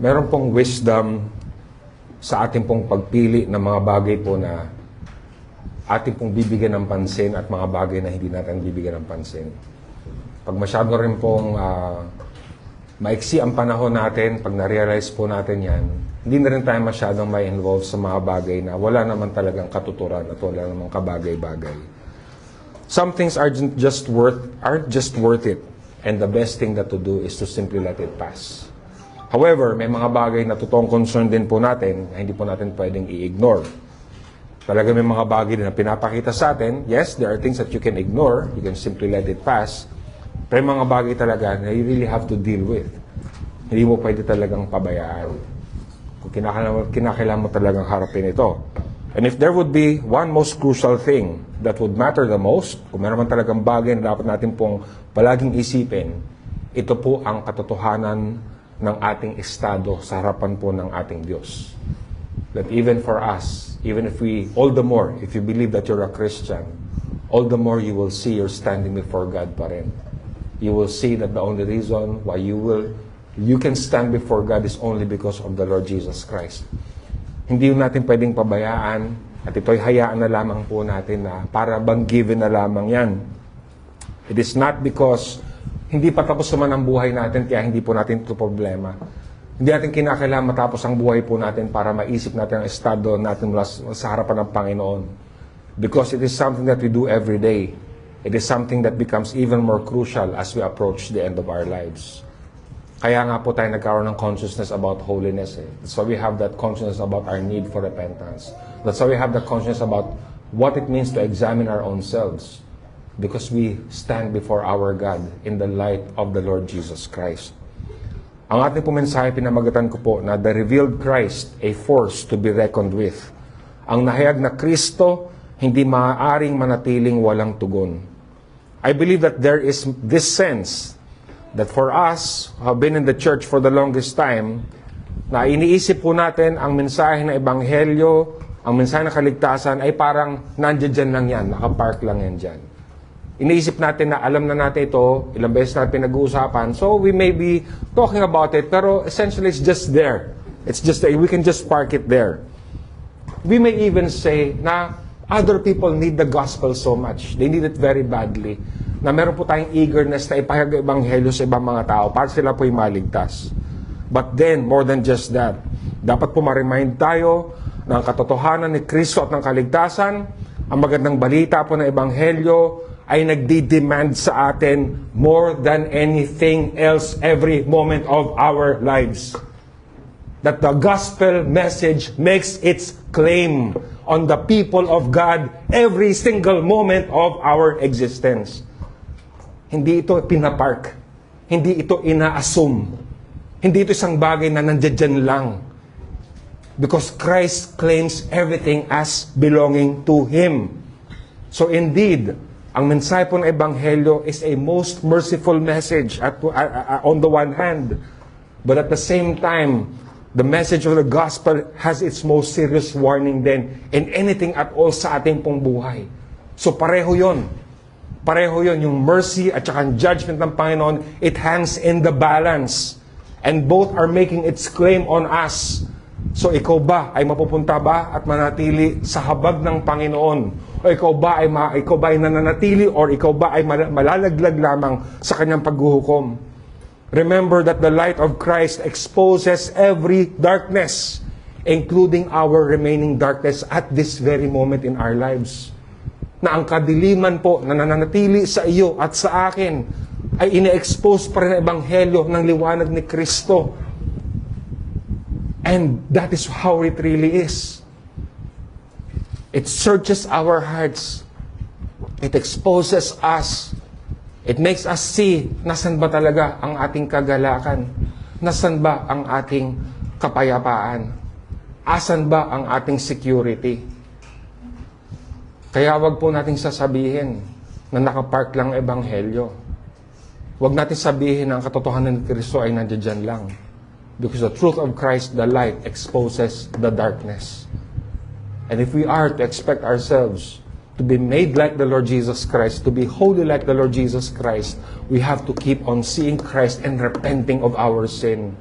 meron pong wisdom sa ating pong pagpili ng mga bagay po na ating pong bibigyan ng pansin at mga bagay na hindi natin bibigyan ng pansin. Pag masyado rin pong maiksi ang panahon natin, pag na-realize po natin yan, hindi na rin tayo masyadong may involved sa mga bagay na wala naman talagang katuturan at wala namang kabagay-bagay. Some things aren't just worth it, and the best thing that to do is to simply let it pass. However, may mga bagay na totoong concern din po natin na hindi po natin pwedeng i-ignore. Talaga may mga bagay na pinapakita sa atin. Yes, there are things that you can ignore. You can simply let it pass. Pero mga bagay talaga na you really have to deal with. Hindi mo pwede talagang pabayaan. Kung kinakailangan mo talagang harapin ito. And if there would be one most crucial thing that would matter the most, kung meron man talagang bagay na dapat natin pong palaging isipin, ito po ang katotohanan ng ating estado sa harapan po ng ating Diyos. That even for us, even if all the more, if you believe that you're a Christian, all the more you will see you're standing before God pa rin. You will see that the only reason why you can stand before God is only because of the Lord Jesus Christ. Hindi natin pwedeng pabayaan at ito'y hayaan na lamang po natin na para bang given na lamang yan. It is not because hindi pa tapos naman ang buhay natin kaya hindi po natin ito problema. Hindi natin kinakailangan matapos ang buhay po natin para maisip natin ang estado natin mula sa harapan ng Panginoon. Because it is something that we do every day. It is something that becomes even more crucial as we approach the end of our lives. Kaya nga po tayo nagkaroon ng consciousness about holiness. That's why we have that consciousness about our need for repentance. That's why we have that consciousness about what it means to examine our own selves. Because we stand before our God in the light of the Lord Jesus Christ. Ang ating po mensahe, pinamagatan ko po na the revealed Christ, a force to be reckoned with. Ang nahayag na Kristo, hindi maaaring manatiling walang tugon. I believe that there is this sense that for us, who have been in the church for the longest time, na iniisip po natin ang mensahe ng Ebanghelyo, ang mensahe ng kaligtasan, ay parang nandiyan lang yan, nakapark lang yan dyan. Iniisip natin na alam na natin ito, ilang beses natin pinag-uusapan, so we may be talking about it, pero essentially it's just there. It's just there. We can just park it there. We may even say na other people need the gospel so much. They need it very badly. Na meron po tayong eagerness na ipahayag ang ebanghelyo sa ibang mga tao para sila po'y maligtas. But then, more than just that, dapat po ma-remind tayo ng katotohanan ni Kristo at ng kaligtasan. Ang magandang balita po ng ebanghelyo ay nagdi-demand sa atin more than anything else every moment of our lives. That the gospel message makes its claim on the people of God every single moment of our existence. Hindi ito pinapark. Hindi ito ina-assume. Hindi ito isang bagay na nandiyan lang. Because Christ claims everything as belonging to Him. So indeed, ang mensahe po ng Ebanghelyo is a most merciful message on the one hand. But at the same time, the message of the gospel has its most serious warning then in anything at all sa ating pong buhay. So pareho yon. Pareho yon, yung mercy at saka judgment ng Panginoon, it hangs in the balance. And both are making its claim on us. So ikaw ba ay mapupunta ba at manatili sa habag ng Panginoon? O ikaw ba ay nananatili or ikaw ba ay malalaglag lamang sa kanyang paghuhukom? Remember that the light of Christ exposes every darkness, including our remaining darkness at this very moment in our lives. Na ang kadiliman po na nananatili sa iyo at sa akin ay ine-expose pa rin ang ebanghelyo ng liwanag ni Kristo. And that is how it really is. It searches our hearts. It exposes us. It makes us see nasan ba talaga ang ating kagalakan? Nasan ba ang ating kapayapaan? Asan ba ang ating security? Kaya wag po nating sasabihin na nakapark lang ebanghelyo. Wag natin sabihin na ang katotohanan ni Kristo ay nandiyan lang. Because the truth of Christ, the light, exposes the darkness. And if we are to expect ourselves to be made like the Lord Jesus Christ, to be holy like the Lord Jesus Christ, we have to keep on seeing Christ and repenting of our sin.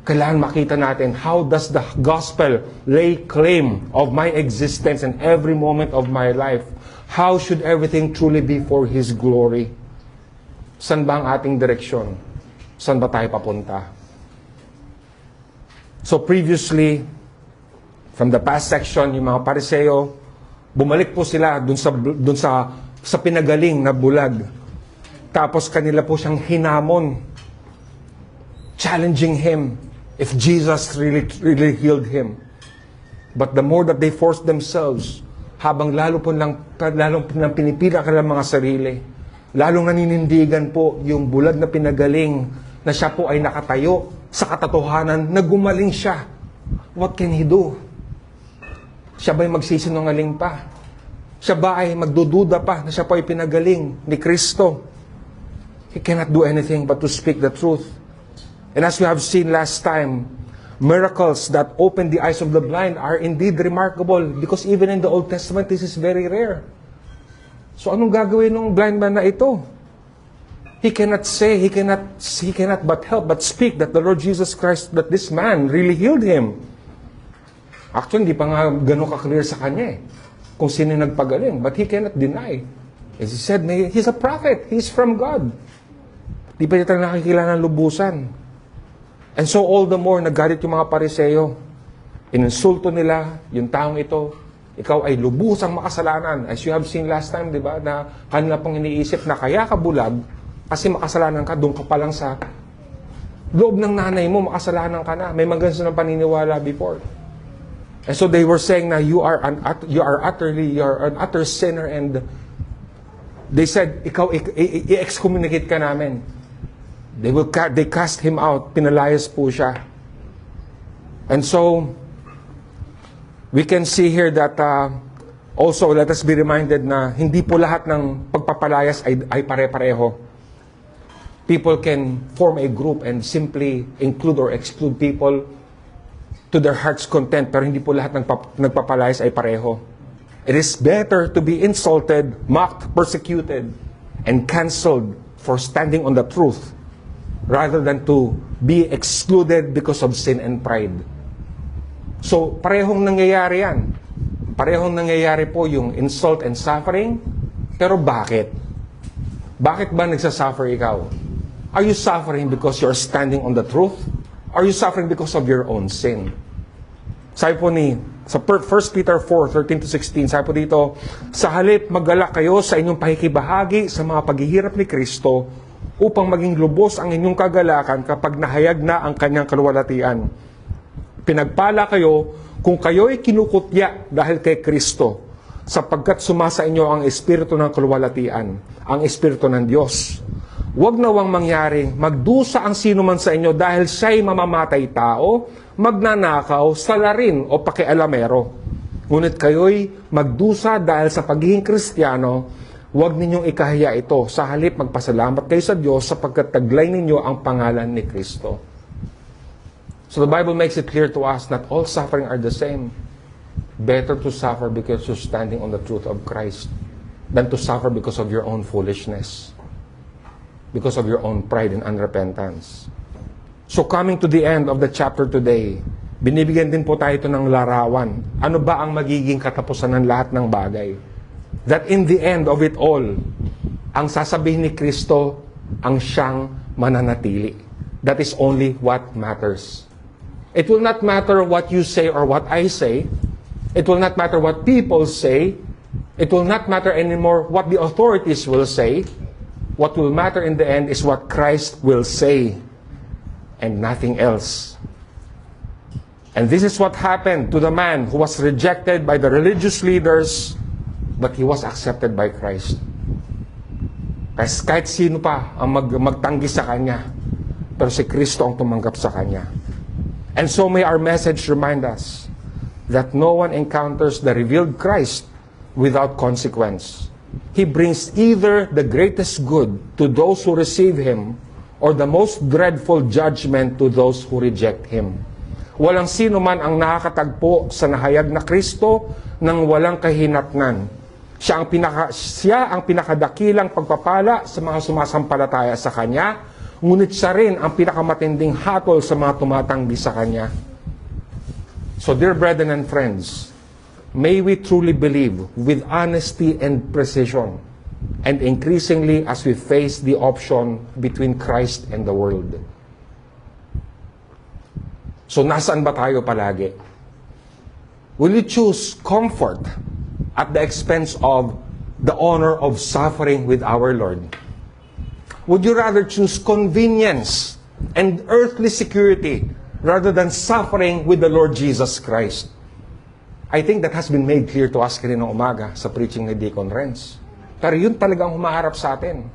Kailangan makita natin, how does the gospel lay claim of my existence and every moment of my life? How should everything truly be for His glory? San ba ang ating direksyon? San ba tayo papunta? So previously, from the past section, yung mga Pariseo, bumalik po sila dun sa pinagaling na bulag. Tapos kanila po siyang hinamon, challenging Him if Jesus really healed him. But the more that they forced themselves, habang lalo po nang pinipila kanilang mga sarili, lalong naninindigan po yung bulag na pinagaling na siya po ay nakatayo sa katotohanan na gumaling siya. What can he do? Siya ba'y magsisinungaling pa? Siya ba ay magdududa pa na siya po ay pinagaling ni Kristo? He cannot do anything but to speak the truth. And as we have seen last time, miracles that open the eyes of the blind are indeed remarkable because even in the Old Testament, this is very rare. So anong gagawin ng blind man na ito? He cannot say, he cannot but help but speak that the Lord Jesus Christ, that this man really healed him. Actually, hindi pa nga gano'n ka-clear sa kanya kung sino nagpagaling. But he cannot deny. As he said, he's a prophet. He's from God. Di pa niya nakikilala ng lubusan. And so all the more, nagalit yung mga Pariseo. Ininsulto nila yung taong ito. Ikaw ay lubusang makasalanan. As you have seen last time, di ba, na kanila pang iniisip na kaya ka bulag kasi makasalanan ka, doon ka pa lang sa loob ng nanay mo, makasalanan ka na. May magansya ng paniniwala before. And so they were saying na you are an utter sinner, and they said, ikaw, i-excommunicate ka namin. They cast him out. Pinalayas po siya. And so, we can see here that also, let us be reminded na hindi po lahat ng pagpapalayas ay pare-pareho. People can form a group and simply include or exclude people to their heart's content, pero hindi po lahat ng nagpapalayas ay pareho. It is better to be insulted, mocked, persecuted, and canceled for standing on the truth rather than to be excluded because of sin and pride. So, parehong nangyayari yan. Parehong nangyayari po yung insult and suffering. Pero bakit? Bakit ba nagsasuffer ikaw? Are you suffering because you're standing on the truth? Are you suffering because of your own sin? Sabi po sa 1 Peter 4:13-16, sabi po dito, sa halip maggalak kayo sa inyong pakikibahagi sa mga paghihirap ni Kristo upang maging lubos ang inyong kagalakan kapag nahayag na ang kanyang kaluwalhatian. Pinagpala kayo kung kayo'y kinukutya dahil kay Kristo, sapagkat sumasa inyo ang Espiritu ng kaluwalhatian, ang Espiritu ng Diyos. Huwag nawang mangyari, magdusa ang sino man sa inyo dahil siya'y mamamatay tao, magnanakaw, salarin o pakialamero. Ngunit kayo'y magdusa dahil sa pagiging Kristiyano, huwag ninyong ikahiya ito. Sa halip, magpasalamat kayo sa Diyos sapagkat taglay ninyo ang pangalan ni Kristo. So the Bible makes it clear to us that all suffering are the same. Better to suffer because you're standing on the truth of Christ than to suffer because of your own foolishness, because of your own pride and unrepentance. So coming to the end of the chapter today, binibigyan din po tayo ito ng larawan. Ano ba ang magiging katapusan ng lahat ng bagay? That in the end of it all, ang sasabihin ni Kristo ang siyang mananatili. That is only what matters. It will not matter what you say or what I say. It will not matter what people say. It will not matter anymore what the authorities will say. What will matter in the end is what Christ will say and nothing else. And this is what happened to the man who was rejected by the religious leaders, but he was accepted by Christ. Kasi kahit sino pa ang magtanggi sa kanya, pero si Kristo ang tumanggap sa kanya. And so may our message remind us that no one encounters the revealed Christ without consequence. He brings either the greatest good to those who receive Him or the most dreadful judgment to those who reject Him. Walang sino man ang nakakatagpo sa nahayag na Kristo nang walang kahinatnan. Siya ang pinakadakilang pagpapala sa mga sumasampalataya sa Kanya, ngunit siya rin ang pinakamatinding hatol sa mga tumatanggi sa Kanya. So dear brethren and friends, may we truly believe with honesty and precision, and increasingly as we face the option between Christ and the world. So nasaan ba tayo palagi? Will you choose comfort at the expense of the honor of suffering with our Lord? Would you rather choose convenience and earthly security rather than suffering with the Lord Jesus Christ? I think that has been made clear to us kanina umaga sa preaching ni Deacon Renz. Pero yun talagang humaharap sa atin.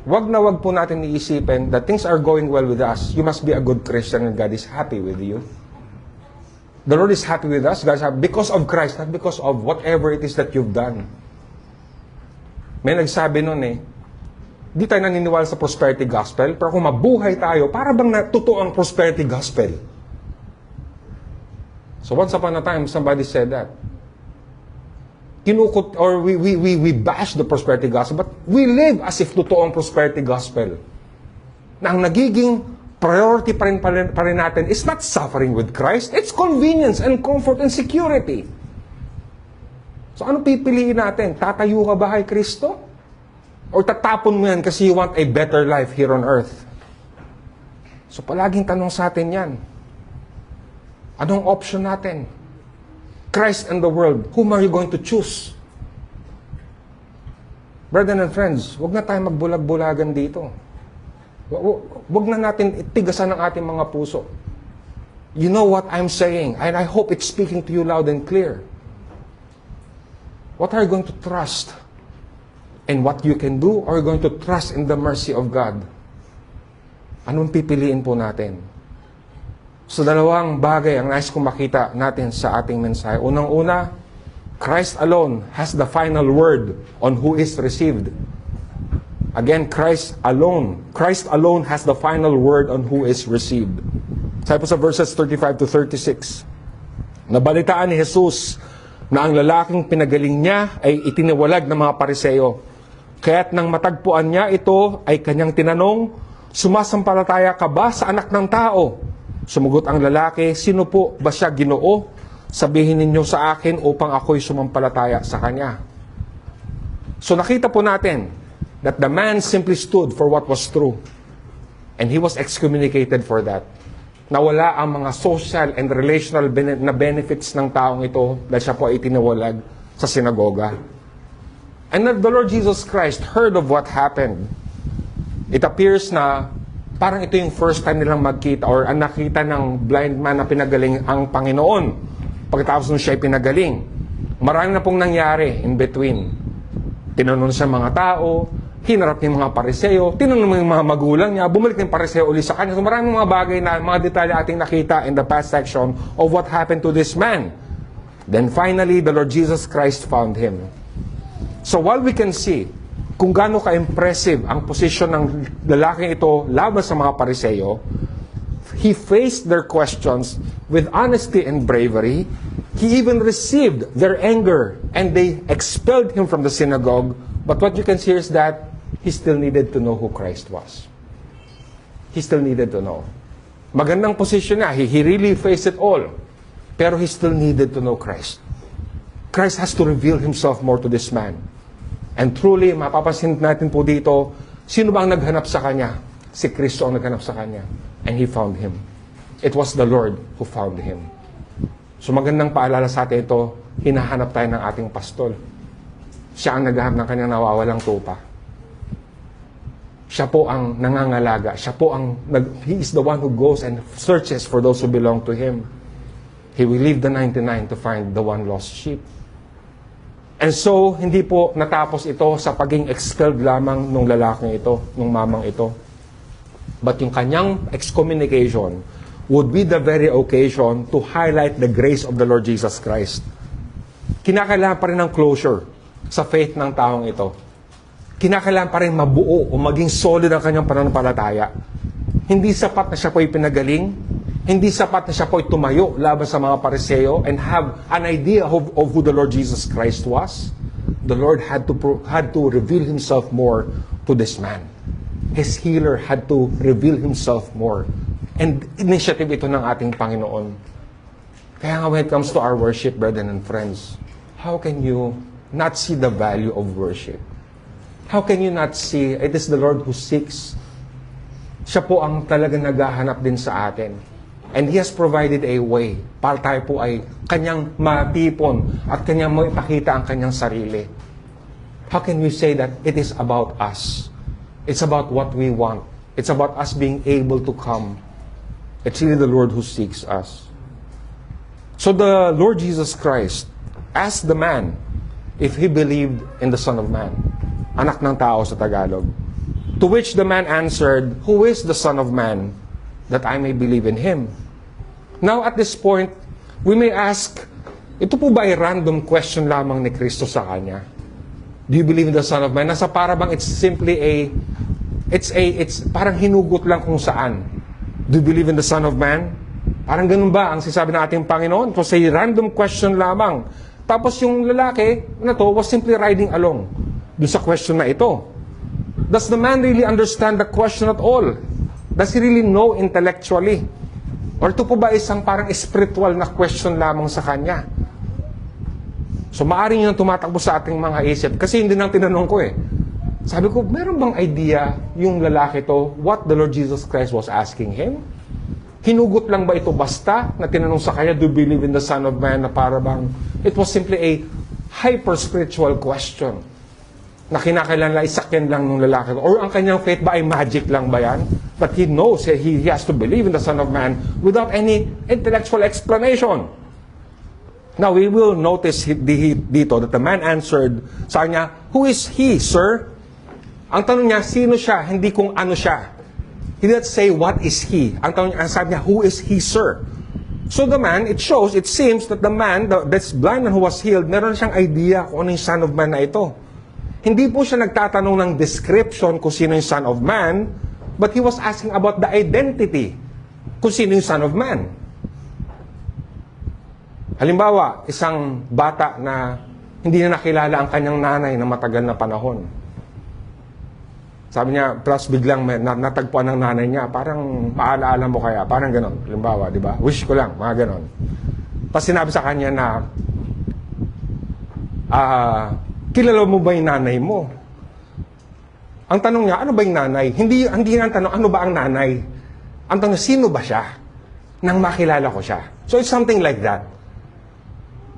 Wag na wag po natin iisipin that things are going well with us. You must be a good Christian and God is happy with you. The Lord is happy with us, God is happy because of Christ, not because of whatever it is that you've done. May nagsabi nun di tayo naniniwala sa prosperity gospel, pero kung mabuhay tayo, para bang totoo ang prosperity gospel? So once upon a time, somebody said that. Kinukot, or we bash the prosperity gospel, but we live as if totoo ang prosperity gospel. Na ang nagiging priority pa rin natin is not suffering with Christ, it's convenience and comfort and security. So ano pipiliin natin? Tatayo ka ba kay Kristo? Or tatapon mo yan kasi you want a better life here on earth? So palaging tanong sa atin yan. Anong option natin? Christ and the world, whom are you going to choose? Brethren and friends, wag na tayo magbulag-bulagan dito. Wag na natin itigasan ang ating mga puso. You know what I'm saying, and I hope it's speaking to you loud and clear. What are you going to trust? And what you can do, or are you going to trust in the mercy of God? Anong pipiliin po natin? So dalawang bagay ang nais kong makita natin sa ating mensahe. Unang-una, Christ alone has the final word on who is received. Again, Christ alone has the final word on who is received. Sabi po sa verses 35 to 36, nabalitaan ni Jesus na ang lalaking pinagaling niya ay itiniwalag ng mga Pariseo. Kaya't nang matagpuan niya ito, ay kanyang tinanong, sumasampalataya ka ba sa anak ng tao? Sumugot ang lalaki, sino po ba siya, Ginoo? Sabihin ninyo sa akin upang ako'y sumampalataya sa kanya. So nakita po natin that the man simply stood for what was true. And he was excommunicated for that. Nawala ang mga social and relational na benefits ng taong ito dahil siya po ay tinawalag sa sinagoga. And that the Lord Jesus Christ heard of what happened. It appears na parang ito yung first time nilang magkita or nakita ng blind man na pinagaling ang Panginoon. Pagkatapos nung siya ay pinagaling. Marami na pong nangyari in between. Tinanong siya mga tao, hinarap niya mga Pariseo, tinanong yung mga magulang niya, bumalik ng Pariseo ulit sa kanya. So maraming mga bagay na, mga detalye ating nakita in the past section of what happened to this man. Then finally, the Lord Jesus Christ found him. So while we can see kung gaano ka-impressive ang posisyon ng lalaking ito laban sa mga Pariseo, he faced their questions with honesty and bravery. He even received their anger and they expelled him from the synagogue. But what you can see is that he still needed to know who Christ was. He still needed to know. Magandang posisyon niya. He really faced it all. Pero he still needed to know Christ. Christ has to reveal himself more to this man. And truly, mapapansin natin po dito, sino ba ang naghanap sa kanya? Si Kristo ang naghanap sa kanya. And he found him. It was the Lord who found him. So magandang paalala sa atin ito, hinahanap tayo ng ating pastol. Siya ang naghahanap ng kanyang nawawalang tupa. Siya po ang nangangalaga. Siya po he is the one who goes and searches for those who belong to him. He will leave the 99 to find the one lost sheep. And so, hindi po natapos ito sa paging expelled lamang nung lalaking ito, nung mamang ito. But yung kanyang excommunication would be the very occasion to highlight the grace of the Lord Jesus Christ. Kinakailangan pa rin ng closure sa faith ng taong ito. Kinakailangan pa rin mabuo o maging solid ang kanyang pananampalataya. Hindi sapat na siya po'y pinagaling. Hindi sapat na siya po'y tumayo laban sa mga Pariseo and have an idea of who the Lord Jesus Christ was. The Lord had to reveal himself more to this man. His healer had to reveal Himself more. And initiative ito ng ating Panginoon. Kaya nga when it comes to our worship, brethren and friends, how can you not see the value of worship? How can you not see, it is the Lord who seeks. Siya po ang talagang naghahanap din sa atin. And He has provided a way para tayo po ay Kanyang matipon at Kanyang maipakita ang Kanyang sarili. How can we say that it is about us? It's about what we want. It's about us being able to come. It's really the Lord who seeks us. So the Lord Jesus Christ asked the man if he believed in the Son of Man. Anak ng tao sa Tagalog. To which the man answered, "Who is the Son of Man, that I may believe in Him?" Now at this point, we may ask, ito po ba ay random question lamang ni Kristo sa kanya? Do you believe in the Son of Man? Nasa para bang it's simply it's parang hinugot lang kung saan. Do you believe in the Son of Man? Parang ganun ba ang sinasabi ng ating Panginoon? It was a random question lamang. Tapos yung lalaki na to was simply riding along doon sa question na ito. Does the man really understand the question at all? Does he really know intellectually? Or ito po ba isang parang spiritual na question lamang sa kanya? So maaaring yun ang tumatakbo sa ating mga isip. Kasi hindi nang tinanong ko eh. Sabi ko, meron bang idea yung lalaki to what the Lord Jesus Christ was asking him? Hinugot lang ba ito basta na tinanong sa kanya, do you believe in the Son of Man, na para bang it was simply a hyper-spiritual question na kinakailangan isakyan lang ng lalaki. Or ang kanyang faith ba ay magic lang ba yan? But he knows he has to believe in the Son of Man without any intellectual explanation. Now, we will notice dito that the man answered sa kanya, "Who is he, sir?" Ang tanong niya, sino siya? Hindi kung ano siya. He did not say, what is he? Ang tanong niya, sabi niya, who is he, sir? So the man, it seems that the man, this blind man who was healed, meron siyang idea kung ano yung Son of Man na ito. Hindi po siya nagtatanong ng description kung sino yung Son of Man, but he was asking about the identity kung sino yung Son of Man. Halimbawa, isang bata na hindi na nakilala ang kanyang nanay na matagal na panahon. Sabi niya, plus biglang natagpuan ng nanay niya, parang paalaala mo kaya, parang ganon. Halimbawa, di ba? Wish ko lang, mga ganon. Tapos sinabi sa kanya na, kilala mo ba yung nanay mo? Ang tanong niya, ano ba yung nanay? Hindi ang tanong, ano ba ang nanay? Ang tanong, sino ba siya? Nang makilala ko siya. So it's something like that.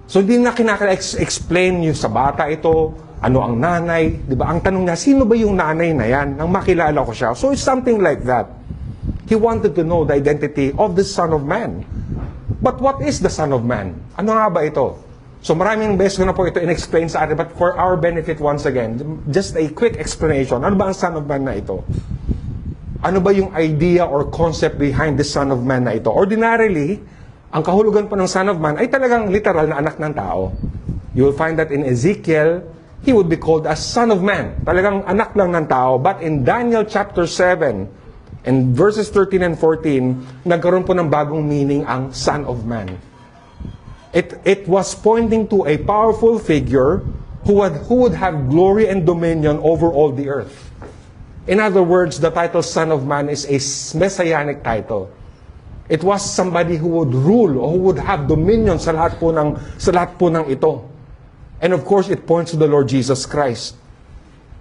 So hindi na kinaka-explain yung sa bata ito, ano ang nanay, di ba? Ang tanong niya, sino ba yung nanay na yan? Nang makilala ko siya. So it's something like that. He wanted to know the identity of the Son of Man. But what is the Son of Man? Ano nga ba ito? So maraming beses ko na po ito in-explain sa atin, but for our benefit once again, just a quick explanation. Ano ba ang Son of Man na ito? Ano ba yung idea or concept behind the Son of Man na ito? Ordinarily, ang kahulugan po ng Son of Man ay talagang literal na anak ng tao. You will find that in Ezekiel, he would be called as Son of Man. Talagang anak lang ng tao. But in Daniel chapter 7, and verses 13 and 14, nagkaroon po ng bagong meaning ang Son of Man. It was pointing to a powerful figure who would have glory and dominion over all the earth. In other words, the title Son of Man is a messianic title. It was somebody who would rule or who would have dominion sa lahat po ng ito. And of course, it points to the Lord Jesus Christ.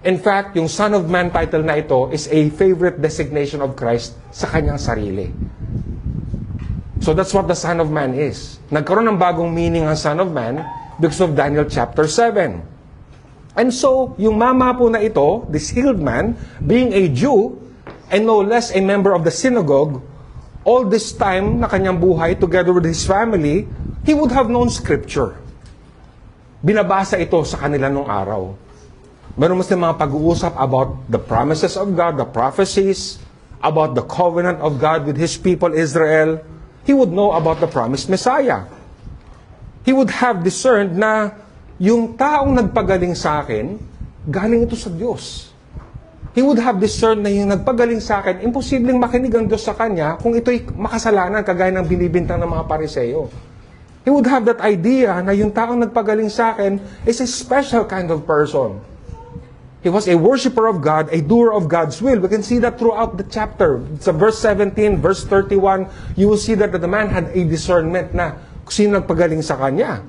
In fact, yung Son of Man title na ito is a favorite designation of Christ sa kanyang sarili. So that's what the Son of Man is. Nagkaroon ng bagong meaning ang Son of Man because of Daniel chapter 7. And so, yung mama po na ito, this healed man, being a Jew, and no less a member of the synagogue, all this time na kanyang buhay together with his family, he would have known Scripture. Binabasa ito sa kanila nung araw. Meron mas mga pag-uusap about the promises of God, the prophecies, about the covenant of God with His people Israel. He would know about the promised Messiah. He would have discerned na yung taong nagpagaling sa akin, galing ito sa Diyos. He would have discerned na yung nagpagaling sa akin, imposibleng makinig ang Diyos sa kanya kung ito'y makasalanan kagaya ng binibintang ng mga Pariseo. He would have that idea na yung taong nagpagaling sa akin is a special kind of person. He was a worshiper of God, a doer of God's will. We can see that throughout the chapter. Sa verse 17, verse 31, you will see that the man had a discernment na kung sino nagpagaling sa kanya.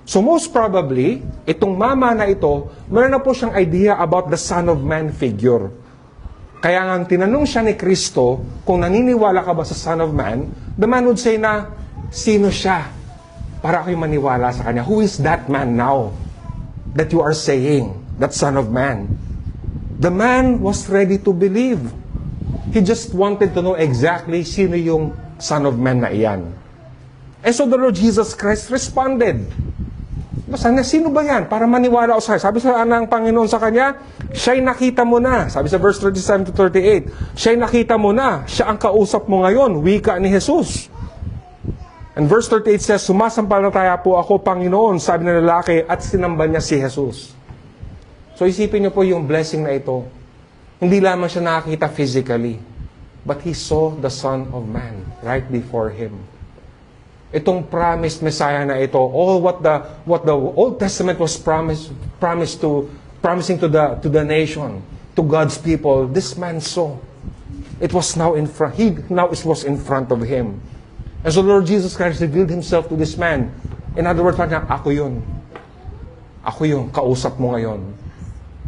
So most probably, itong mama na ito, meron na po siyang idea about the Son of Man figure. Kaya nga tinanong siya ni Kristo, kung naniniwala ka ba sa Son of Man, the man would say na, sino siya? Para ako'y maniwala sa kanya. Who is that man now that you are saying? That Son of Man. The man was ready to believe. He just wanted to know exactly sino yung Son of Man na iyan. And so the Lord Jesus Christ responded. Basta na, sino ba yan? Para maniwala ako sa kanya. Sabi sa ng Panginoon sa kanya, siya'y nakita mo na. Sabi sa verse 37 to 38, siya'y nakita mo na. Siya ang kausap mo ngayon. Wika ni Jesus. And verse 38 says, sumasampalataya po ako, Panginoon, sabi ng lalaki, at sinamba niya si Jesus. So isipin niyo po yung blessing na ito. Hindi lamang siya nakakita physically, but he saw the Son of Man right before him. Itong promised Messiah na ito, all what the Old Testament was promising to the nation, to God's people, this man saw. It was now in front. It was in front of him. And so Lord Jesus Christ revealed himself to this man. In other words, parang ako yun. Ako yun, kausap mo ngayon.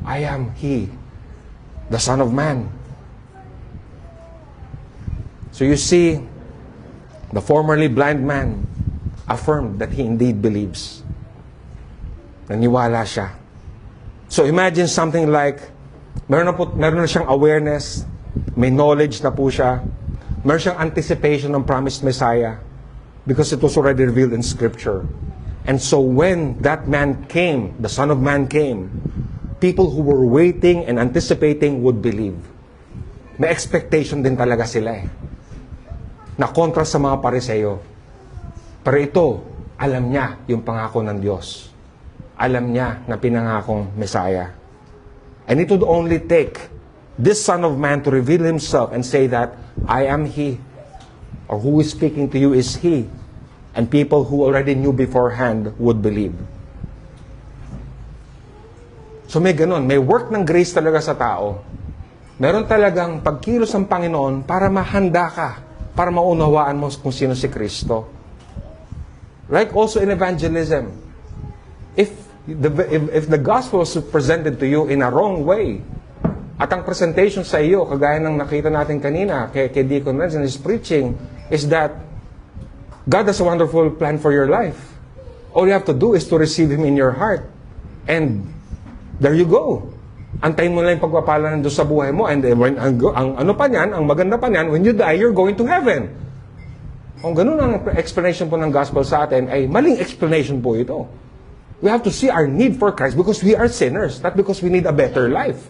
I am He, the Son of Man. So you see, the formerly blind man affirmed that he indeed believes. Naniwala siya. So imagine something like, meron na siyang awareness, may knowledge na po siya, meron siyang anticipation ng promised Messiah because it was already revealed in Scripture. And so when that man came, the Son of Man came, people who were waiting and anticipating would believe. May expectation din talaga sila eh. Na kontra sa mga Pariseo. Pero ito, alam niya yung pangako ng Diyos. Alam niya na pinangakong Messiah. And it would only take this Son of Man to reveal himself and say that, I am He. Or who is speaking to you is He. And people who already knew beforehand would believe. So may ganun, may work ng grace talaga sa tao. Meron talagang pagkilos ng Panginoon para mahanda ka, para maunawaan mo kung sino si Kristo. Like also in evangelism, if the gospel was presented to you in a wrong way, at ang presentation sa iyo, kagaya ng nakita natin kanina kay Deacon Renz in his preaching, is that God has a wonderful plan for your life. All you have to do is to receive Him in your heart. And there you go. Antayin mo lang yung pagpapala ng Diyos sa buhay mo. And when, ang ano pa niyan, ang maganda pa niyan, when you die, you're going to heaven. Kung ganun ang explanation po ng gospel sa atin, ay maling explanation po ito. We have to see our need for Christ because we are sinners, not because we need a better life.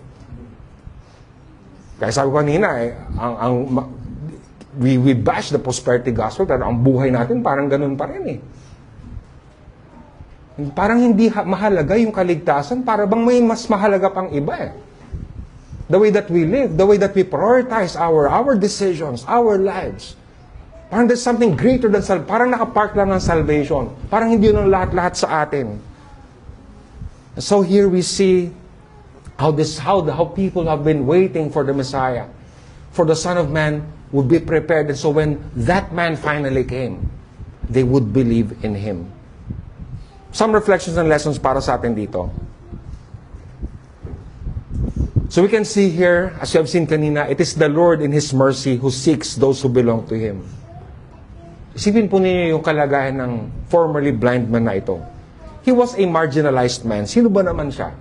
Kaya sabi ko kanina, we bash the prosperity gospel, pero ang buhay natin parang ganun pa rin eh. Parang hindi mahalaga yung kaligtasan, para bang may mas mahalaga pang iba eh. The way that we live, the way that we prioritize our decisions, our lives. Parang there's something greater than salvation. Parang nakapark lang ng salvation. Parang hindi yun ang lahat-lahat sa atin. So here we see how people have been waiting for the Messiah, for the Son of Man would be prepared. And so when that man finally came, they would believe in Him. Some reflections and lessons para sa atin dito. So we can see here, as you have seen kanina, it is the Lord in His mercy who seeks those who belong to Him. Isipin po ninyo yung kalagayan ng formerly blind man na ito. He was a marginalized man. Sino ba naman siya?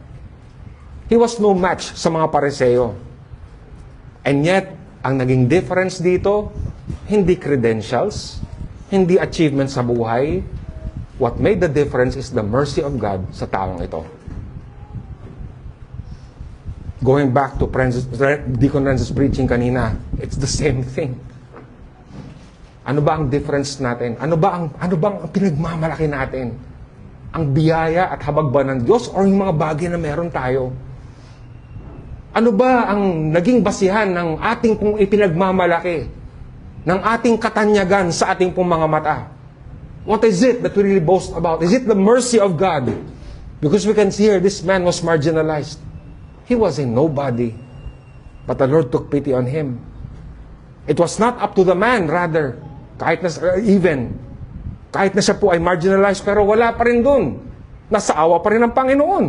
He was no match sa mga Pariseo. And yet, ang naging difference dito, hindi credentials, hindi achievement sa buhay. What made the difference is the mercy of God sa taong ito. Going back to Deacon Renz's preaching kanina, it's the same thing. Ano ba ang difference natin? Ano ba ang pinagmamalaki natin? Ang biyaya at habag ba ng Diyos o yung mga bagay na meron tayo? Ano ba ang naging basihan ng ating pong ipinagmamalaki? Ng ating katanyagan sa ating pong mga mata? What is it that we really boast about? Is it the mercy of God? Because we can see here, this man was marginalized. He was a nobody. But the Lord took pity on him. It was not up to the man, rather. Kahit na siya po ay marginalized, pero wala pa rin dun. Nasa awa pa rin ng Panginoon.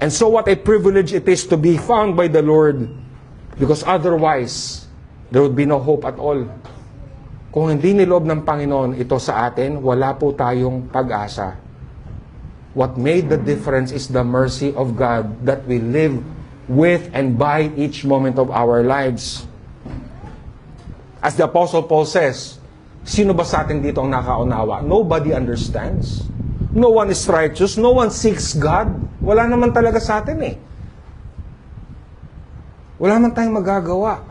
And so what a privilege it is to be found by the Lord, because otherwise, there would be no hope at all. Kung hindi niloob ng Panginoon ito sa atin, wala po tayong pag-asa. What made the difference is the mercy of God that we live with and by each moment of our lives. As the Apostle Paul says, sino ba sa atin dito ang nakaunawa? Nobody understands. No one is righteous. No one seeks God. Wala naman talaga sa atin eh. Wala naman tayong magagawa.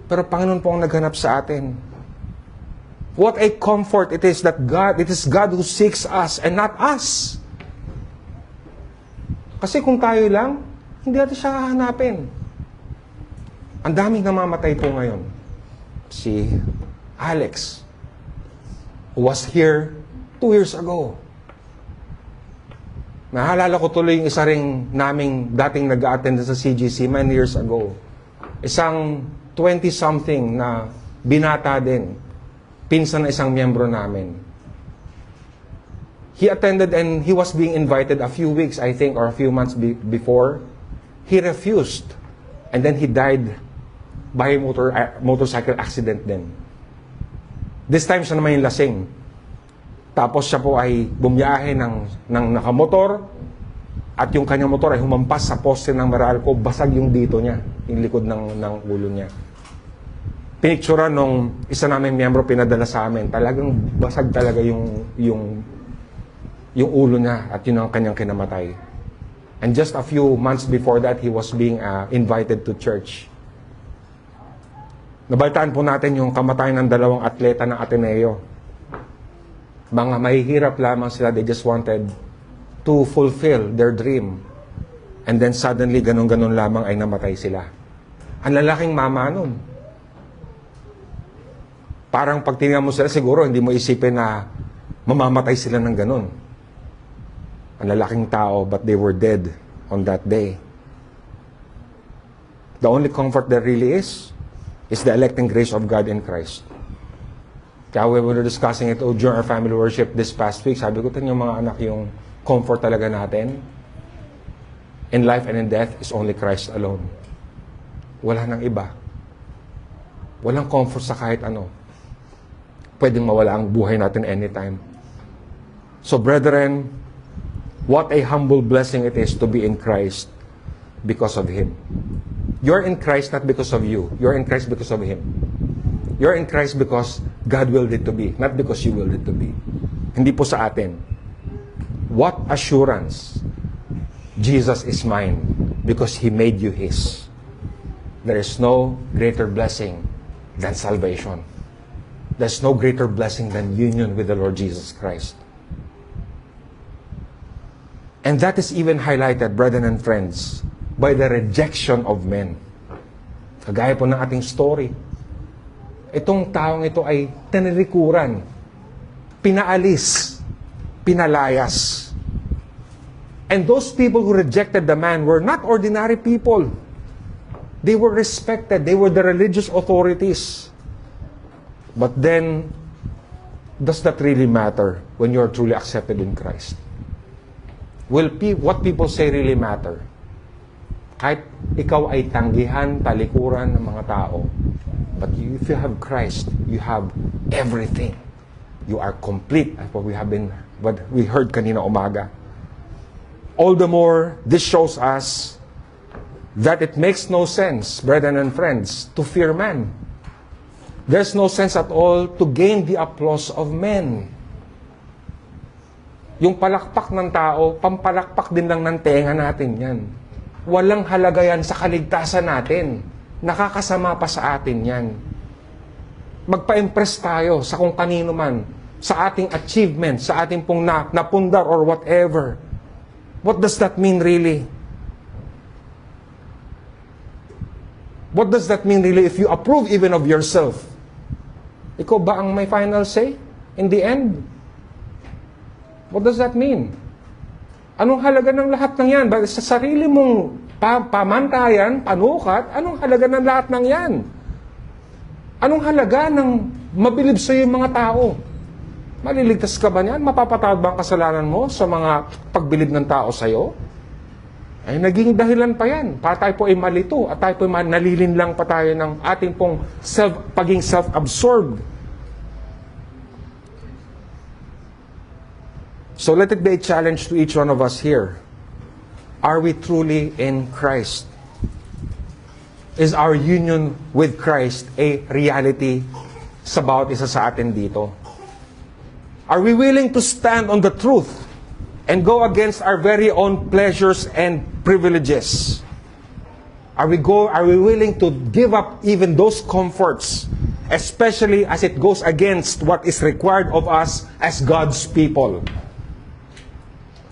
Pero Panginoon po ang naghanap sa atin. What a comfort it is that it is God who seeks us and not us. Kasi kung tayo lang, hindi natin siya hahanapin. Ang daming namamatay po ngayon. Si Alex, who was here 2 years ago. Nahalala ko tuloy yung isa ring naming dating nag-a-attend sa CGC many years ago. Isang 20-something na binata din. Pinsan na isang miyembro namin. He attended and he was being invited a few weeks, I think, or a few months before. He refused. And then he died by motorcycle accident din. This time siya naman yung lasing. Tapos siya po ay bumiyahe ng nakamotor at yung kanyang motor ay humampas sa poste ng Meralco, basag yung dito niya, yung likod ng ulo niya. Pinicturan nung isa namin miyembro pinadala sa amin, talagang basag talaga yung ulo niya at yun ang kanyang kinamatay. And just a few months before that, he was being invited to church. Nabalitaan po natin yung kamatayan ng 2 atleta ng Ateneo. Mga mahihirap lamang sila, they just wanted to fulfill their dream. And then suddenly, ganun-ganun lamang ay namatay sila. Ang lalaking mama nun. Parang pag tinignan mo sila, siguro hindi mo isipin na mamamatay sila ng ganun. Ang lalaking tao, but they were dead on that day. The only comfort there really is the electing grace of God in Christ. Kaya we were discussing it during our family worship this past week. Sabi ko, yung mga anak, yung comfort talaga natin in life and in death is only Christ alone. Wala nang iba. Walang comfort sa kahit ano. Pwedeng mawala ang buhay natin anytime. So brethren, what a humble blessing it is to be in Christ because of Him. You're in Christ not because of you. You're in Christ because of Him. You're in Christ because God willed it to be, not because you willed it to be. Hindi po sa atin. What assurance? Jesus is mine because He made you His. There is no greater blessing than salvation. There's no greater blessing than union with the Lord Jesus Christ. And that is even highlighted, brethren and friends, by the rejection of men. Kagaya po ng ating story. Itong taong ito ay tinirikuran, pinaalis, pinalayas. And those people who rejected the man were not ordinary people. They were respected. They were the religious authorities. But then, does that really matter when you are truly accepted in Christ? Will what people say really matter? Kahit ikaw ay tanggihan, talikuran ng mga tao, but if you have Christ, you have everything. You are complete. As what we heard kanina umaga. All the more, this shows us that it makes no sense, brethren and friends, to fear man. There's no sense at all to gain the applause of men. Yung palakpak ng tao, pampalakpak din lang ng tenga natin yan. Walang halaga yan sa kaligtasan natin. Nakakasama pa sa atin yan. Magpa-impress tayo sa kung kanino man, sa ating achievement, sa ating pong napundar or whatever. What does that mean really? What does that mean really if you approve even of yourself? Ikaw ba ang may final say in the end? What does that mean? Anong halaga ng lahat ng yan? Sa sarili mong pamantayan, panukat, anong halaga ng lahat ng yan? Anong halaga ng mabilib sa yung mga tao? Maliligtas ka ba niyan? Mapapatawad ba ang kasalanan mo sa mga pagbilib ng tao sa'yo? Ay naging dahilan pa yan. Tayo po ay malito at tayo po ay nalilinlang pa tayo ng ating pong paging self-absorbed. So let it be a challenge to each one of us here. Are we truly in Christ? Is our union with Christ a reality sa bawat isa sa atin dito? Are we willing to stand on the truth and go against our very own pleasures and privileges? Are we willing to give up even those comforts, especially as it goes against what is required of us as God's people?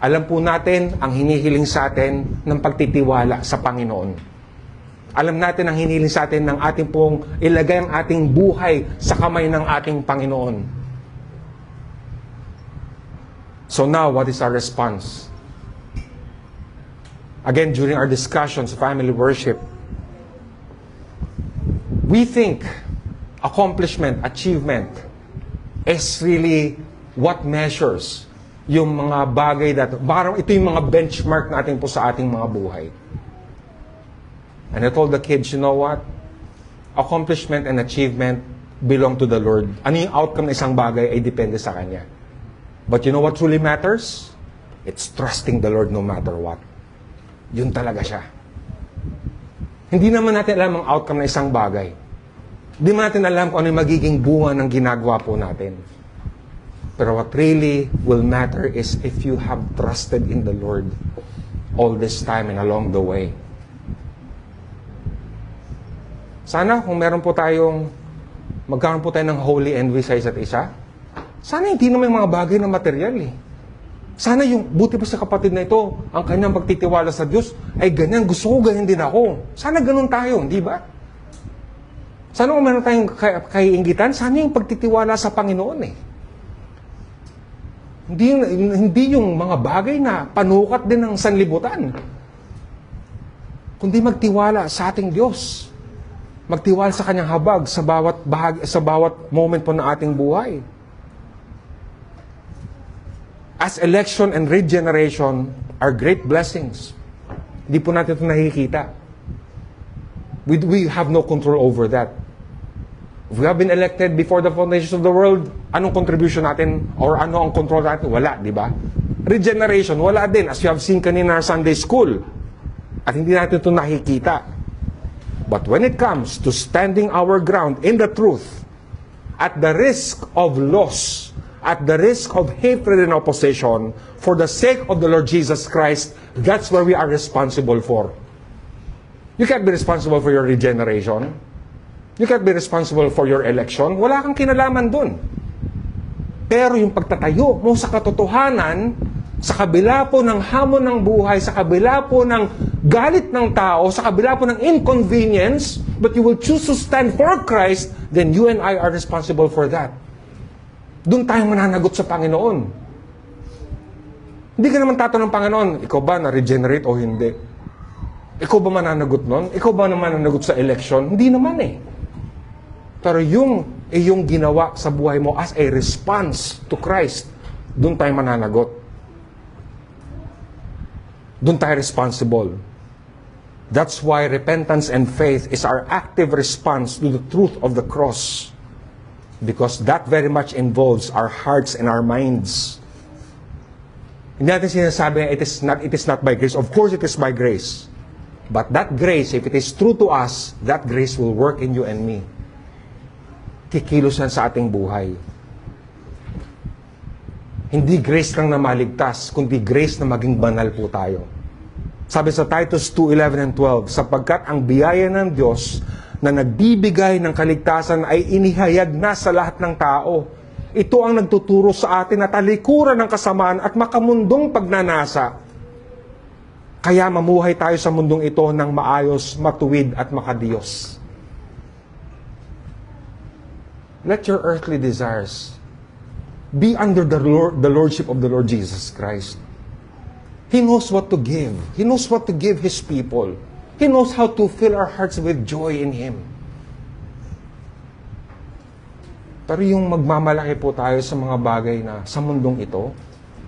Alam po natin ang hinihiling sa atin ng pagtitiwala sa Panginoon. Alam natin ang hinihiling sa atin ng ating pong ilagay ang ating buhay sa kamay ng ating Panginoon. So now, what is our response? Again, during our discussions, family worship, we think accomplishment, achievement is really what measures yung mga bagay that, parang ito yung mga benchmark natin po sa ating mga buhay. And I told the kids, you know what? Accomplishment and achievement belong to the Lord. Ano yung outcome ng isang bagay ay depende sa Kanya. But you know what truly matters? It's trusting the Lord no matter what. Yun talaga siya. Hindi naman natin alam ang outcome ng isang bagay. Hindi naman natin alam kung ano yung magiging bunga ng ginagawa po natin. Pero what really will matter is if you have trusted in the Lord all this time and along the way. Sana kung meron po tayong, magkaroon po tayo ng holy envy sa isa't isa, sana hindi naman yung mga bagay na material eh. Sana yung, buti pa sa kapatid na ito, ang kanyang pagtitiwala sa Diyos, ay ganyan, gusto ko ganyan din ako. Sana ganun tayo, di ba? Sana kung meron tayong kaiinggitan, sana yung pagtitiwala sa Panginoon eh. Hindi yung mga bagay na panukat din ng sanlibutan. Kundi magtiwala sa ating Diyos. Magtiwala sa kanyang habag sa bawat moment po ng ating buhay. As election and regeneration are great blessings. Hindi po natin ito nakikita. We have no control over that. If we have been elected before the foundations of the world, anong contribution natin or ano ang control natin? Wala, di ba? Regeneration, wala din. As you have seen kanina sa Sunday school. At hindi natin ito nakikita. But when it comes to standing our ground in the truth, at the risk of loss, at the risk of hatred and opposition, for the sake of the Lord Jesus Christ, that's where we are responsible for. You can't be responsible for your regeneration. You can't be responsible for your election. Wala kang kinalaman dun. Pero yung pagtatayo mo sa katotohanan, sa kabila po ng hamon ng buhay, sa kabila po ng galit ng tao, sa kabila po ng inconvenience, but you will choose to stand for Christ, then you and I are responsible for that. Doon tayo mananagot sa Panginoon. Hindi ka naman tatanong ng Panginoon, ikaw ba na-regenerate o hindi? Ikaw ba mananagot nun? Ikaw ba naman mananagot sa election? Hindi naman eh. Pero yung iyong ginawa sa buhay mo as a response to Christ, doon tayo mananagot. Doon tayo responsible. That's why repentance and faith is our active response to the truth of the cross. Because that very much involves our hearts and our minds. Hindi natin sinasabi, it is not by grace. Of course, it is by grace. But that grace, if it is true to us, that grace will work in you and me. Kikilos yan sa ating buhay. Hindi grace lang na maligtas, kundi grace na maging banal po tayo. Sabi sa Titus 2:11 and 12, sapagkat ang biyaya ng Diyos na nagbibigay ng kaligtasan ay inihayag na sa lahat ng tao. Ito ang nagtuturo sa atin na talikuran ng kasamaan at makamundong pagnanasa. Kaya mamuhay tayo sa mundong ito ng maayos, matuwid at makadiyos. Let your earthly desires be under the lordship of the Lord Jesus Christ. He knows what to give. He knows what to give His people. He knows how to fill our hearts with joy in Him. Pero yung magmamalaki po tayo sa mga bagay na sa mundong ito,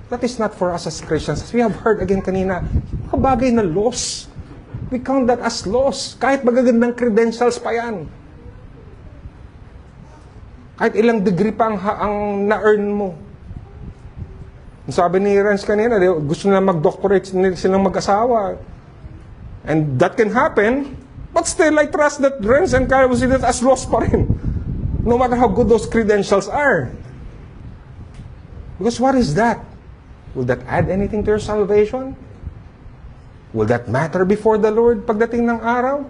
that is not for us as Christians. As we have heard again kanina, mga bagay na loss. We count that as loss. Kahit magagandang credentials pa yan. Kahit ilang degree pa ang na-earn mo. Sabi ni Renz kanina, gusto nila mag-doctorate silang mag-asawa. And that can happen, but still I trust that Renz and Kyle will see that as loss pa rin. No matter how good those credentials are. Because what is that? Will that add anything to your salvation? Will that matter before the Lord pagdating ng araw?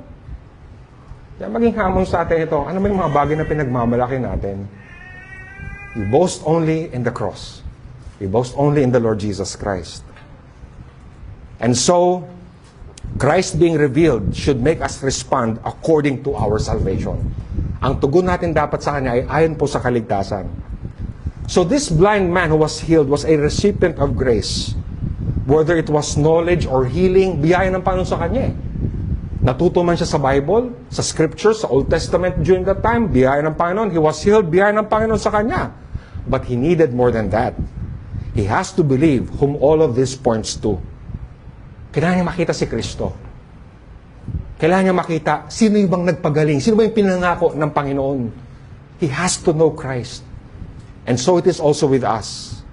Kaya maging hamon sa atin ito, ano ba yung mga bagay na pinagmamalaki natin? We boast only in the cross. We boast only in the Lord Jesus Christ. And so, Christ being revealed should make us respond according to our salvation. Ang tugon natin dapat sa Kanya ay ayon po sa kaligtasan. So this blind man who was healed was a recipient of grace. Whether it was knowledge or healing, biyaya ng Panginoon sa kanya. Natuto man siya sa Bible, sa Scriptures, sa Old Testament during that time, biyaya ng Panginoon. He was healed, biyaya ng Panginoon sa kanya. But he needed more than that. He has to believe whom all of this points to. Kailangan niya makita si Kristo. Kailangan niya makita sino yung bang nagpagaling, sino ba yung pinangako ng Panginoon. He has to know Christ. And so it is also with us.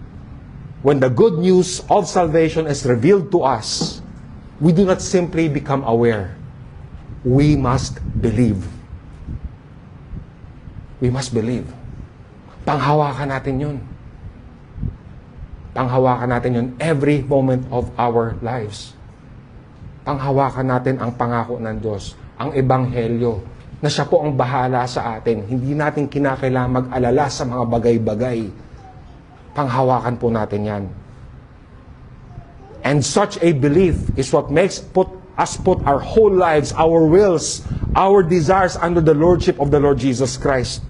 When the good news of salvation is revealed to us, we do not simply become aware. We must believe. We must believe. Panghawakan natin yun. Panghawakan natin yun every moment of our lives. Panghawakan natin ang pangako ng Diyos, ang Ebanghelyo, na siya po ang bahala sa atin. Hindi natin kinakailangan mag-alala sa mga bagay-bagay. Panghawakan po natin yan. And such a belief is what makes us put our whole lives, our wills, our desires under the Lordship of the Lord Jesus Christ.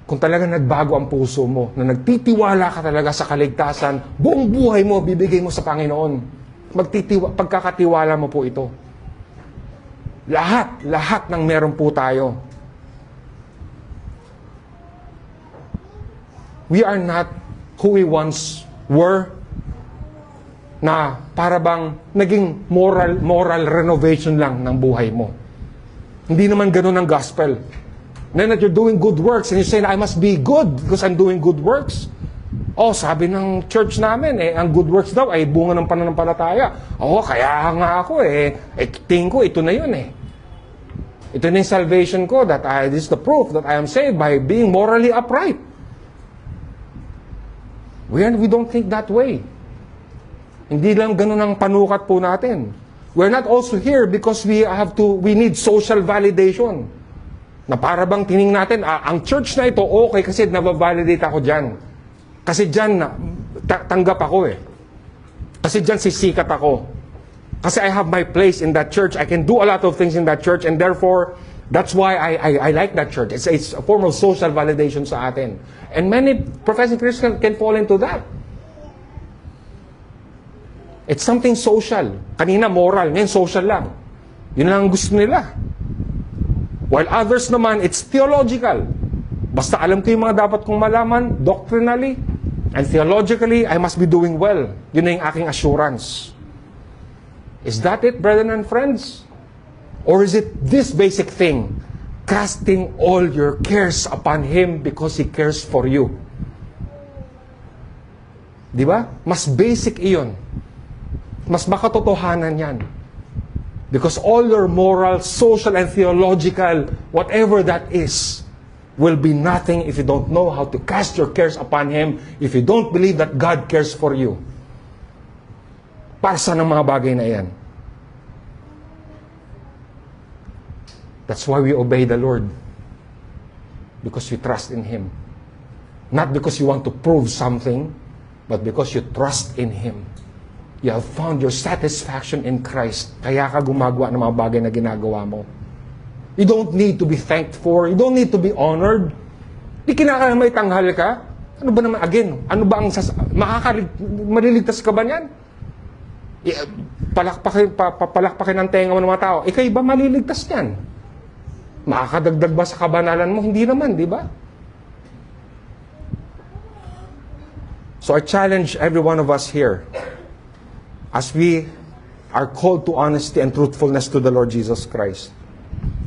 Kung talagang nagbago ang puso mo, na nagtitiwala ka talaga sa kaligtasan, buong buhay mo, bibigay mo sa Panginoon. Pagkakatiwala mo po ito. Lahat ng meron po tayo. We are not who we once were, na para bang naging moral renovation lang ng buhay mo. Hindi naman ganun ang gospel. Then that you're doing good works and you say, I must be good because I'm doing good works. Oh, sabi ng church namin, ang good works daw ay bunga ng pananampalataya. Oh, kaya nga ako tingin ko, ito na yun Ito na yung salvation ko, this is the proof that I am saved by being morally upright. We don't think that way. Hindi lang ganun ang panukat po natin. We're not also here because we need social validation. Na para bang tining natin, ang church na ito, okay kasi nababalidate ako dyan. Kasi dyan, tanggap ako Kasi dyan sisikat ako. Kasi I have my place in that church. I can do a lot of things in that church and therefore, that's why I like that church. It's a form of social validation sa atin. And many professing Christians can fall into that. It's something social. Kanina moral, ngayon social lang. Yun lang ang gusto nila. While others naman, it's theological. Basta alam ko yung mga dapat kong malaman, doctrinally, and theologically, I must be doing well. Yun na yung aking assurance. Is that it, brethren and friends? Or is it this basic thing? Casting all your cares upon Him because He cares for you. Di ba? Mas basic iyon. Mas makatotohanan yan. Because all your moral, social, and theological, whatever that is, will be nothing if you don't know how to cast your cares upon Him, if you don't believe that God cares for you. Para sa ng mga bagay na yan. That's why we obey the Lord. Because we trust in Him. Not because you want to prove something, but because you trust in Him. You have found your satisfaction in Christ. Kaya ka gumagawa ng mga bagay na ginagawa mo. You don't need to be thanked for. You don't need to be honored. Di kinakailangan may tanghal ka. Ano ba naman, again, ano ba ang maliligtas ka ba niyan? Palakpakin ang tenga mo ng mga tao. Ikay ba maliligtas niyan? Makakadagdag ba sa kabanalan mo? Hindi naman, di ba? So I challenge every one of us here as we are called to honesty and truthfulness to the Lord Jesus Christ.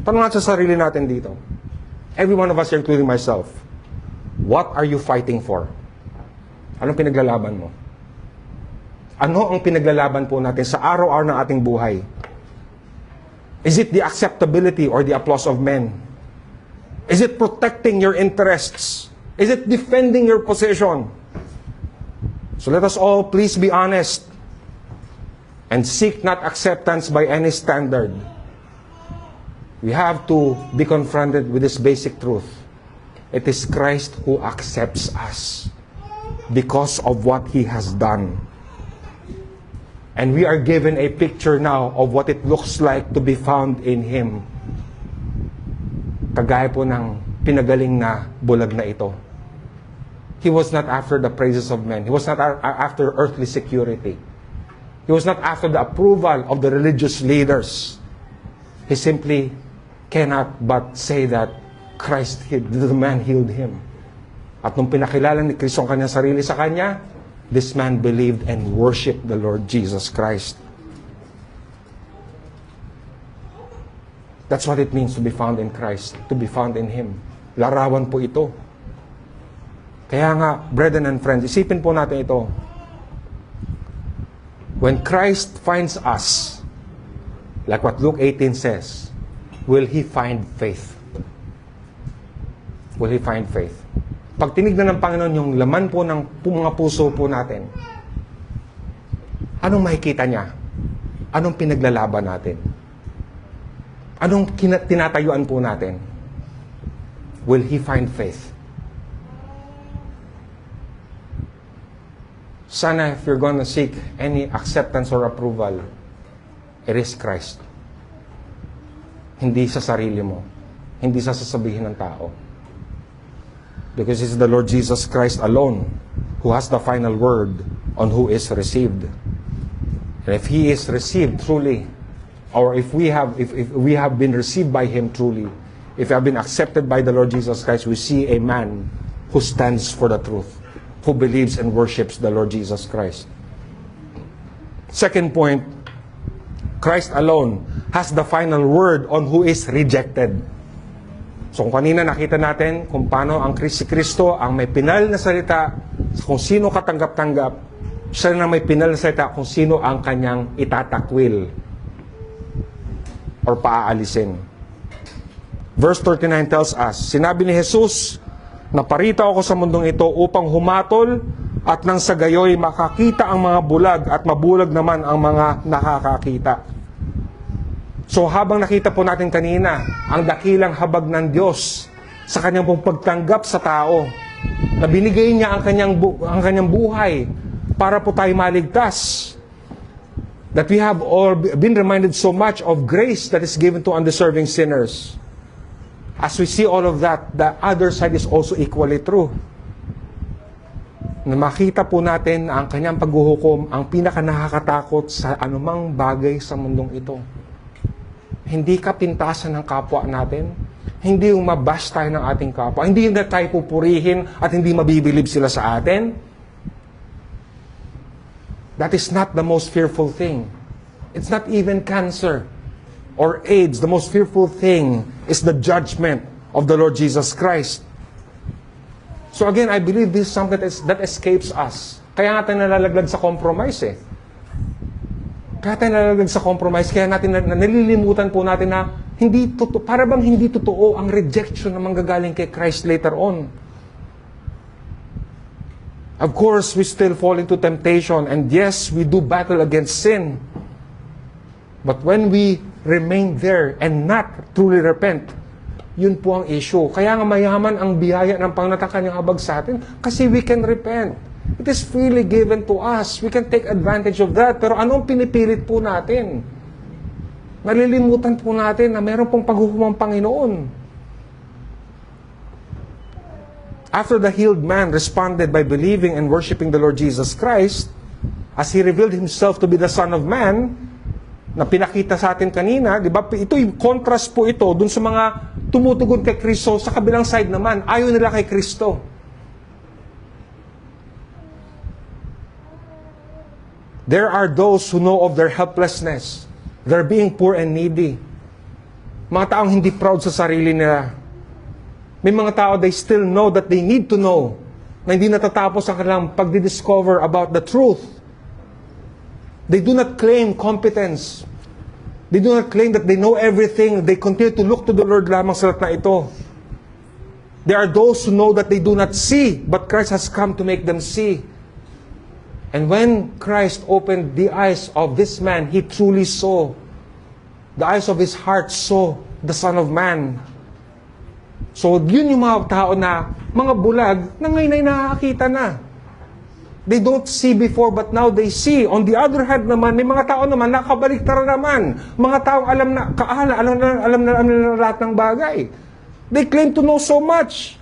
Tanong natin sa sarili natin dito. Every one of us here, including myself, what are you fighting for? Anong pinaglalaban mo? Ano ang pinaglalaban po natin sa araw-araw ng ating buhay? Is it the acceptability or the applause of men? Is it protecting your interests? Is it defending your position? So let us all please be honest and seek not acceptance by any standard. We have to be confronted with this basic truth. It is Christ who accepts us because of what He has done. And we are given a picture now of what it looks like to be found in Him. Kagaya po ng pinagaling na bulag na ito. He was not after the praises of men. He was not after earthly security. He was not after the approval of the religious leaders. He simply cannot but say that Christ healed, the man healed him. At nung pinakilala ni Kristo ang kanyang sarili sa kanya, this man believed and worshiped the Lord Jesus Christ. That's what it means to be found in Christ, to be found in Him. Larawan po ito. Kaya nga, brethren and friends, isipin po natin ito. When Christ finds us, like what Luke 18 says, will He find faith? Will He find faith? Pag tinignan ng Panginoon yung laman po ng mga puso po natin, anong makikita niya? Anong pinaglalaban natin? Anong tinatayuan po natin? Will He find faith? Sana if you're gonna seek any acceptance or approval, it is Christ. Hindi sa sarili mo. Hindi sa sasabihin ng tao. Because it's the Lord Jesus Christ alone who has the final word on who is received. And if He is received truly, or if we have been received by Him truly, if we have been accepted by the Lord Jesus Christ, we see a man who stands for the truth, who believes and worships the Lord Jesus Christ. Second point, Christ alone has the final word on who is rejected. So kung kanina nakita natin kung paano ang si Kristo ang may pinal na salita, kung sino katanggap-tanggap, siya na may pinal na salita kung sino ang kanyang itatakwil or paaalisin. Verse 39 tells us, sinabi ni Jesus, naparito ako sa mundong ito upang humatol at nang sa gayoy makakita ang mga bulag at mabulag naman ang mga nakakakita. So habang nakita po natin kanina, ang dakilang habag ng Diyos sa kanyang pong pagtanggap sa tao, na binigay niya ang kanyang buhay para po tayo maligtas. That we have all been reminded so much of grace that is given to undeserving sinners. As we see all of that, the other side is also equally true. Na makita po natin na ang kanyang paghuhukom ang pinaka-nakakatakot sa anumang bagay sa mundong ito. Hindi kapintasan ng kapwa natin. Hindi yung mabash tayo ng ating kapwa. Hindi yung tayo pupurihin at hindi mabibilib sila sa atin. That is not the most fearful thing. It's not even cancer or AIDS. The most fearful thing is the judgment of the Lord Jesus Christ. So again, I believe this is something that escapes us. Kaya nga tayo nalalaglag sa compromise eh. Kaya tayo nalalaglag sa compromise, kaya natin nalilimutan po natin na hindi totoo, para bang hindi totoo ang rejection na manggagaling kay Christ later on. Of course, we still fall into temptation, and yes, we do battle against sin. But when we remain there and not truly repent, yun po ang issue. Kaya nga mayaman ang biyaya ng Panginoon at kanyang habag sa atin kasi we can repent. It is freely given to us. We can take advantage of that. Pero anong pinipilit po natin? Nalilimutan po natin na meron pong paghuhumang Panginoon. After the healed man responded by believing and worshiping the Lord Jesus Christ, as He revealed Himself to be the Son of Man, na pinakita sa atin kanina, di ba? Ito yung contrast po ito dun sa mga tumutugon kay Kristo. Sa kabilang side naman, ayaw nila kay Kristo. There are those who know of their helplessness. They're being poor and needy. Mga taong hindi proud sa sarili nila. May mga tao, they still know that they need to know, na hindi natatapos ang kanilang pagdidiscover about the truth. They do not claim competence. They do not claim that they know everything. They continue to look to the Lord lamang sa lahat na ito. There are those who know that they do not see, but Christ has come to make them see. And when Christ opened the eyes of this man, he truly saw. The eyes of his heart saw the Son of Man. So, yun yung mga tao na, mga bulag, na ngayon ay nakakita na. They don't see before, but now they see. On the other hand naman, may mga tao naman, nakabaliktara naman. Mga tao alam na lahat ng bagay. They claim to know so much.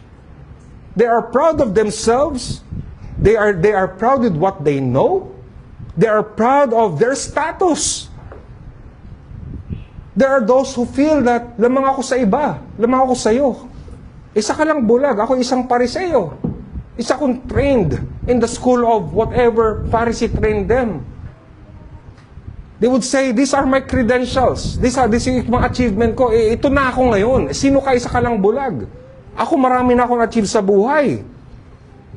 They are proud of themselves. They are proud with what they know. They are proud of their status. There are those who feel that, lamang ako sa iba, lamang ako sa iyo. Isa ka lang bulag, ako isang Pariseo. Isa kong trained in the school of whatever Pharisee trained them. They would say, these are my credentials. This is mga achievement ko. Ito na ako ngayon. Sino ka, isa ka lang bulag? Ako marami na akong achieve sa buhay.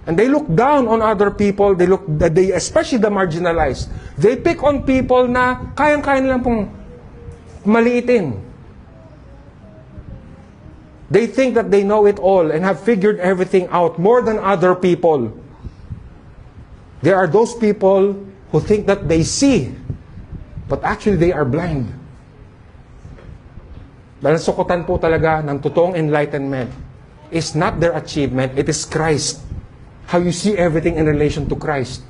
And they look down on other people. They especially the marginalized. They pick on people na kayang-kaya nilang pong maliitin. They think that they know it all and have figured everything out more than other people. There are those people who think that they see, but actually they are blind. Dahil sukutan po talaga ng totoong enlightenment is not their achievement, it is Christ. How you see everything in relation to Christ.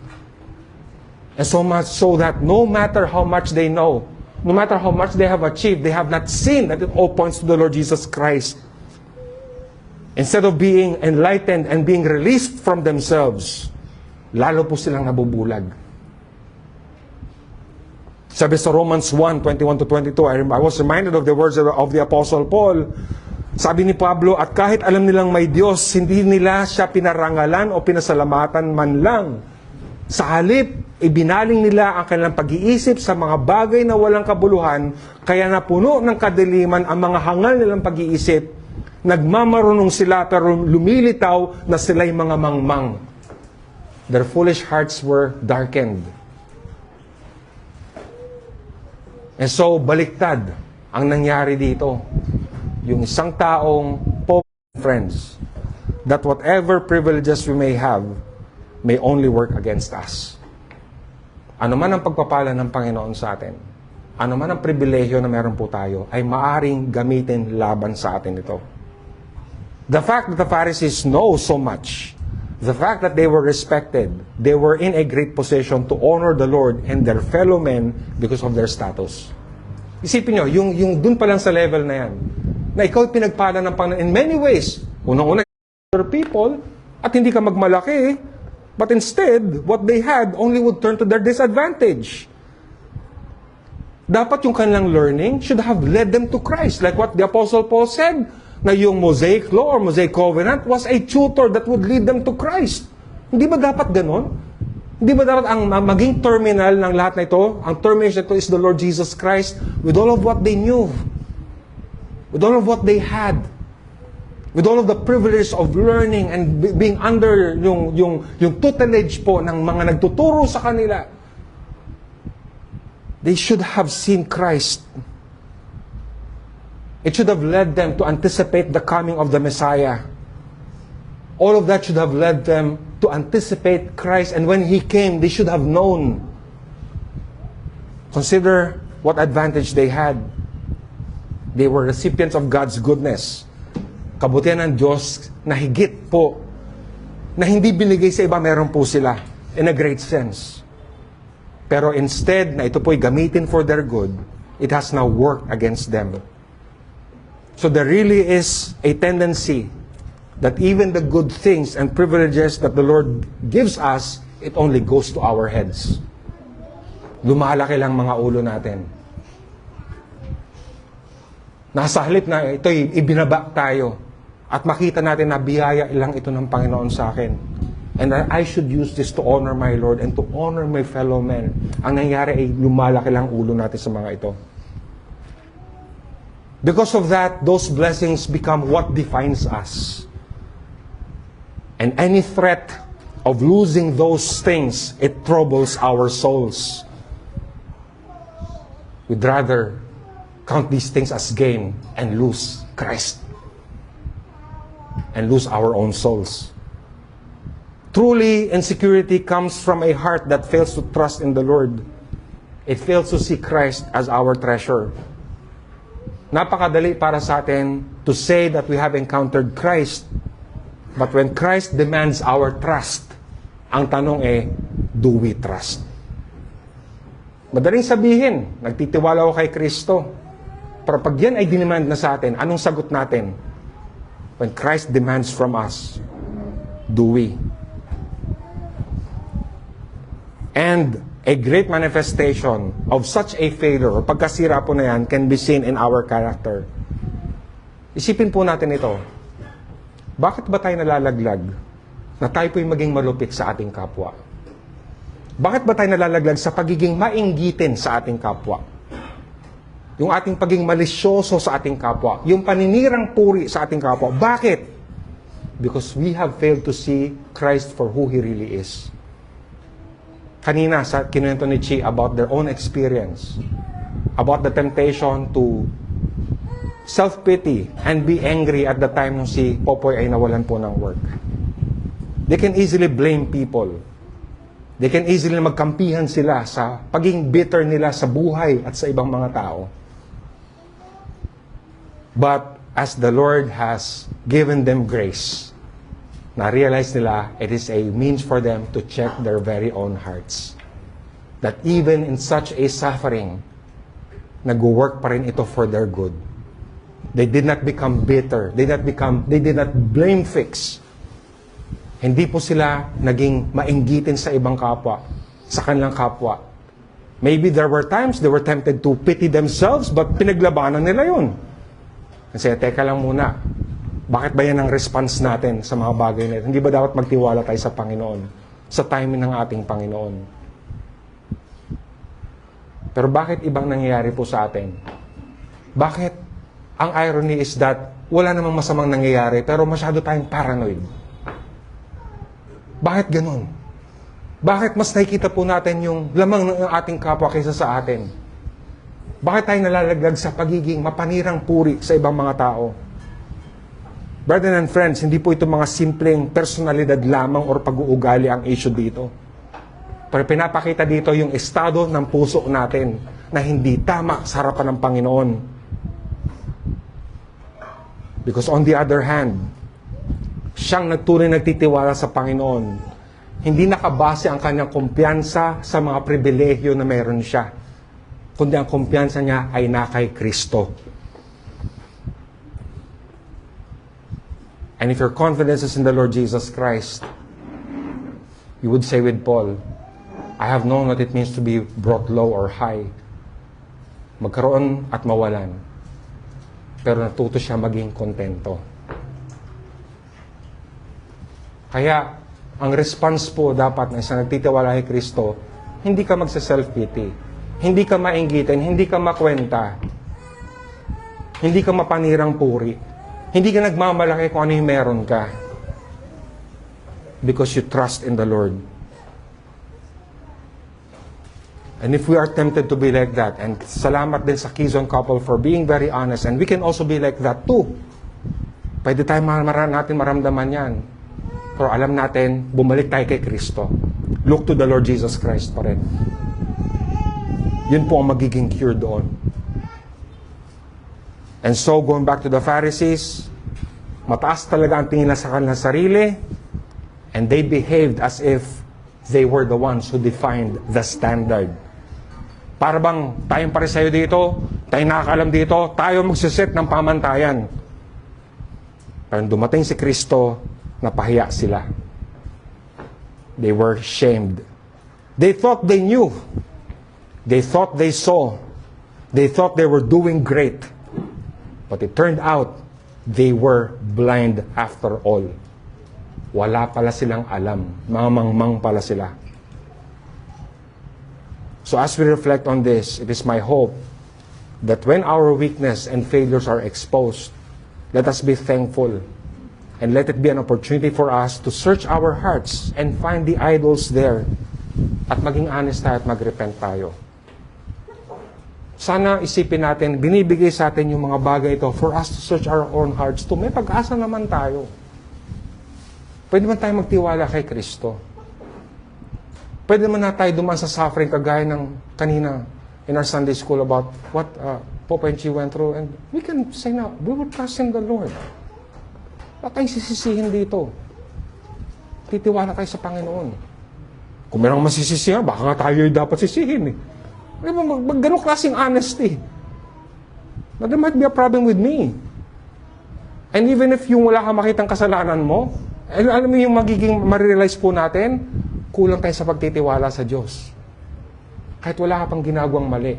And so much so that no matter how much they know, no matter how much they have achieved, they have not seen that it all points to the Lord Jesus Christ. Instead of being enlightened and being released from themselves, lalo po silang nabubulag. Sabi sa Romans 1:21-22, I was reminded of the words of the Apostle Paul. Sabi ni Pablo, at kahit alam nilang may Diyos, hindi nila siya pinarangalan o pinasalamatan man lang. Sa halip, ibinaling nila ang kanilang pag-iisip sa mga bagay na walang kabuluhan, kaya napuno ng kadiliman ang mga hangal nilang pag-iisip. Nagmamarunong sila pero lumilitaw na sila'y mga mangmang. Their foolish hearts were darkened. And so, baliktad ang nangyari dito. Yung isang taong friends, that whatever privileges we may have, may only work against us. Ano man ang pagpapala ng Panginoon sa atin, ano man ang pribilehyo na meron po tayo, ay maaring gamitin laban sa atin ito. The fact that the Pharisees know so much, the fact that they were respected, they were in a great position to honor the Lord and their fellow men because of their status. Isipin nyo, yung dun pa lang sa level na yan, na ikaw pinagpala ng Panginoon in many ways. Unang-una, other people, at hindi ka magmalaki, but instead, what they had only would turn to their disadvantage. Dapat yung kanilang learning should have led them to Christ. Like what the Apostle Paul said, na yung Mosaic Law or Mosaic Covenant was a tutor that would lead them to Christ. Hindi ba dapat ganon? Hindi ba dapat ang maging terminal ng lahat na ito, ang termination ito is the Lord Jesus Christ with all of what they knew, with all of what they had, with all of the privilege of learning and being under yung tutelage po ng mga nagtuturo sa kanila. They should have seen Christ. It should have led them to anticipate the coming of the Messiah. All of that should have led them to anticipate Christ, and when He came, they should have known. Consider what advantage they had. They were recipients of God's goodness. Kabutihan ng Diyos na higit po, na hindi binigay sa iba, meron po sila, in a great sense. Pero instead, na ito po'y gamitin for their good, it has now worked against them. So there really is a tendency that even the good things and privileges that the Lord gives us, it only goes to our heads. Lumalaki lang mga ulo natin. Nasa halip na ito'y ibinaba tayo at makita natin na biyaya lang ito ng Panginoon sa akin. And I should use this to honor my Lord and to honor my fellow men. Ang nangyari ay lumalaki lang ulo natin sa mga ito. Because of that, those blessings become what defines us. And any threat of losing those things, it troubles our souls. We'd rather count these things as gain and lose Christ. And lose our own souls. Truly, insecurity comes from a heart that fails to trust in the Lord. It fails to see Christ as our treasure. Napakadali para sa atin to say that we have encountered Christ. But when Christ demands our trust, ang tanong do we trust? Madaling sabihin, nagtitiwala ako kay Kristo. Pero pag yan ay dinemand na sa atin, anong sagot natin? When Christ demands from us, do we? And a great manifestation of such a failure, o pagkasira po na yan, can be seen in our character. Isipin po natin ito. Bakit ba tayo nalalaglag na tayo po'y maging malupit sa ating kapwa? Bakit ba tayo nalalaglag sa pagiging mainggitin sa ating kapwa? Yung ating pagiging malisyoso sa ating kapwa. Yung paninirang puri sa ating kapwa. Bakit? Because we have failed to see Christ for who He really is. Kanina, kinuwento ni Chi about their own experience. About the temptation to self-pity and be angry at the time nung si Popoy ay nawalan po ng work. They can easily blame people. They can easily magkampihan sila sa pagiging bitter nila sa buhay at sa ibang mga tao. But as the Lord has given them grace, na-realize nila it is a means for them to check their very own hearts. That even in such a suffering, nag-work pa rin ito for their good. They did not become bitter. They did not blame fix. Hindi po sila naging mainggitin sa ibang kapwa, sa kanilang kapwa. Maybe there were times they were tempted to pity themselves, but pinaglabanan nila yun. Kasi, teka lang muna, bakit ba yan ang response natin sa mga bagay na ito? Hindi ba dapat magtiwala tayo sa Panginoon? Sa timing ng ating Panginoon? Pero bakit ibang nangyayari po sa atin? Bakit? Ang irony is that wala namang masamang nangyayari pero masyado tayong paranoid. Bakit ganun? Bakit mas nakikita po natin yung lamang ng ating kapwa kaysa sa atin? Bakit tayo nalalaglag sa pagiging mapanirang puri sa ibang mga tao? Brothers and friends, hindi po ito mga simpleng personalidad lamang or pag-uugali ang issue dito. Pero pinapakita dito yung estado ng puso natin na hindi tama sa harapan ng Panginoon. Because on the other hand, siyang nagtunay nagtitiwala sa Panginoon. Hindi nakabase ang kanyang kumpiyansa sa mga pribilehyo na meron siya, kundi ang kumpiyansa niya ay na kay Kristo. And if your confidence is in the Lord Jesus Christ, you would say with Paul, I have known what it means to be brought low or high. Magkaroon at mawalan. Pero natuto siya maging kontento. Kaya, ang response po dapat na isang nagtitiwala kay Kristo, hindi ka magsa-self-pity, hindi ka mainggitin, hindi ka makwenta, hindi ka mapanirang puri, hindi ka nagmamalaki kung ano yung meron ka. Because you trust in the Lord. And if we are tempted to be like that, and salamat din sa Quezon couple for being very honest, and we can also be like that too. By the time natin maramdaman yan, pero alam natin, bumalik tayo kay Kristo. Look to the Lord Jesus Christ pa rin. Yun po ang magiging cure doon. And so, going back to the Pharisees, mataas talaga ang tingin sa kanilang sarili, and they behaved as if they were the ones who defined the standard. Para bang tayong pariseyo dito, tayong nakakaalam dito, tayo magsiset ng pamantayan. Pero dumating si Kristo, napahiya sila. They were shamed. They thought they knew. They thought they saw. They thought they were doing great. But it turned out, they were blind after all. Wala pala silang alam. Mga mangmang pala sila. So as we reflect on this, it is my hope that when our weakness and failures are exposed, let us be thankful and let it be an opportunity for us to search our hearts and find the idols there at maging honest tayo at magrepent tayo. Sana isipin natin, binibigay sa atin yung mga bagay ito for us to search our own hearts to may pag-asa naman tayo. Pwede man tayo magtiwala kay Kristo. Pwede man na tayo dumaan sa suffering kagaya ng kanina in our Sunday school about what Pope and Chi went through. And we can say now, we will trust in the Lord. Wala tayong sisisihin dito. Titiwala tayo sa Panginoon. Kung merong masisisihan, baka nga tayo dapat sisihin eh. Ganong klaseng honesty. But there might be a problem with me. And even if yung wala ka makitang kasalanan mo, alam mo yung magiging marirealize po natin, kulang tayo sa pagtitiwala sa Diyos. Kahit wala ka pang ginagawang mali.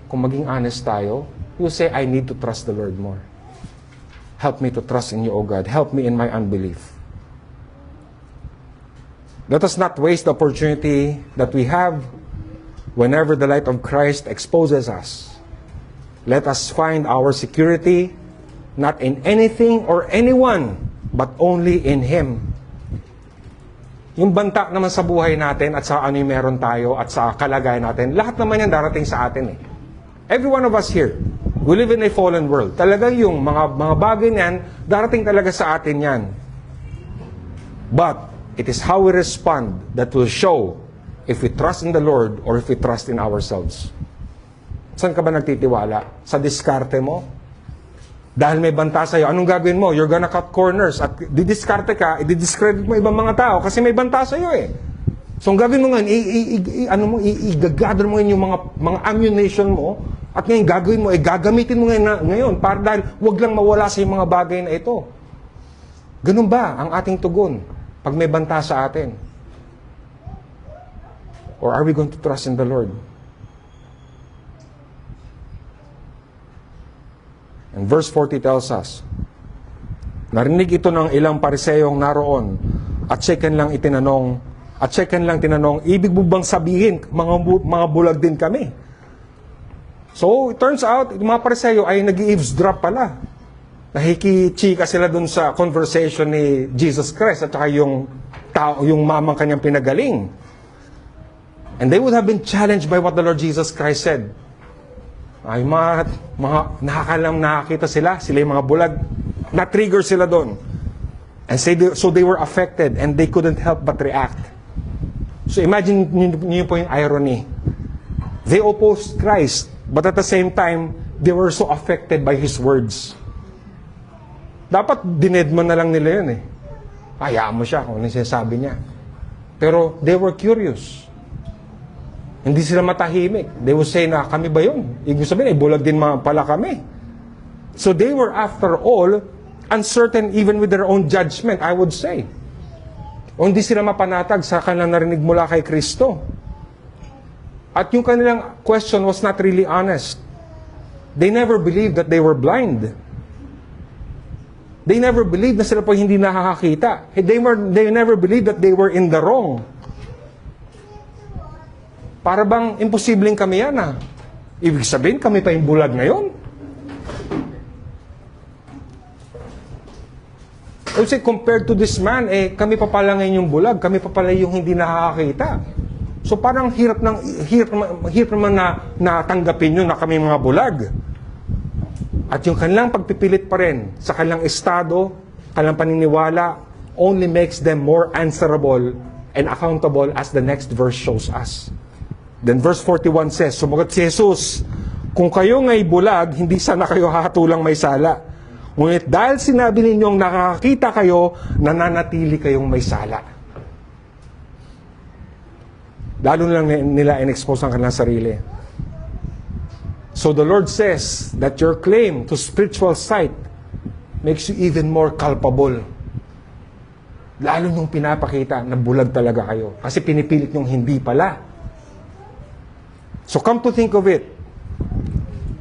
Kung maging honest tayo, you say, I need to trust the Lord more. Help me to trust in you, O God. Help me in my unbelief. Let us not waste the opportunity that we have whenever the light of Christ exposes us. Let us find our security not in anything or anyone, but only in Him. Yung banta naman sa buhay natin at sa ano yung meron tayo at sa kalagayan natin, lahat naman yan darating sa atin eh. Every one of us here, we live in a fallen world. Talagang yung mga bagay niyan, darating talaga sa atin yan. But, it is how we respond that will show if we trust in the Lord or if we trust in ourselves. Saan ka ba nagtitiwala? Sa diskarte mo? Dahil may banta sa'yo, anong gagawin mo? You're gonna cut corners at didiskarte ka, i-discredit mo ibang mga tao kasi may banta sa'yo eh. So ang gagawin mo ngayon, i-gather mo ngayon yung mga ammunition mo at ngayon gagawin mo, gagamitin mo ngayon para dahil wag lang mawala sa mga bagay na ito. Ganun ba ang ating tugon pag may banta sa atin? Or are we going to trust in the Lord? And verse 40 tells us, narinig ito ng ilang pariseyong naroon at second lang tinanong, ibig mo bang sabihin, mga bulag din kami? So, it turns out, yung mga pariseyo ay nag-eavesdrop pala. Nakikichika sila dun sa conversation ni Jesus Christ at saka yung mamang kanyang pinagaling. And they would have been challenged by what the Lord Jesus Christ said. Ay mga nakakita sila yung mga bulag, na-trigger sila doon. And so they were affected and they couldn't help but react. So imagine niyo po yung irony. They opposed Christ, but at the same time, they were so affected by His words. Dapat dinedman na lang nila yun eh. Hayaan mo siya kung ano yung sinasabi niya. Pero they were curious. Hindi sila matahimik. They would say na, kami ba yun? Ibig sabihin, bulag din pala kami. So they were, after all, uncertain even with their own judgment, I would say. O hindi sila mapanatag sa kanilang narinig mula kay Kristo. At yung kanilang question was not really honest. They never believed that they were blind. They never believed na sila po hindi nakakakita. They never believed that they were in the wrong. Para bang imposibleng kami yan ah. Ibig sabihin, kami pa yung bulag ngayon. I would say, compared to this man, kami pa pala ngayon yung bulag, kami pa pala yung hindi nakakakita. So parang hirap naman na tanggapin yun na kami mga bulag. At yung kanilang pagpipilit pa rin sa kanilang estado, kanilang paniniwala, only makes them more answerable and accountable as the next verse shows us. Then verse 41 says, sumagot si Jesus, kung kayo nga'y bulag, hindi sana kayo hatulang may sala. Ngunit dahil sinabi ninyong nakakakita kayo, nananatili kayong may sala. Lalo lang nila in-expose ang kanilang sarili. So the Lord says that your claim to spiritual sight makes you even more culpable. Lalo niyong pinapakita na bulag talaga kayo. Kasi pinipilit niyong hindi pala. So come to think of it,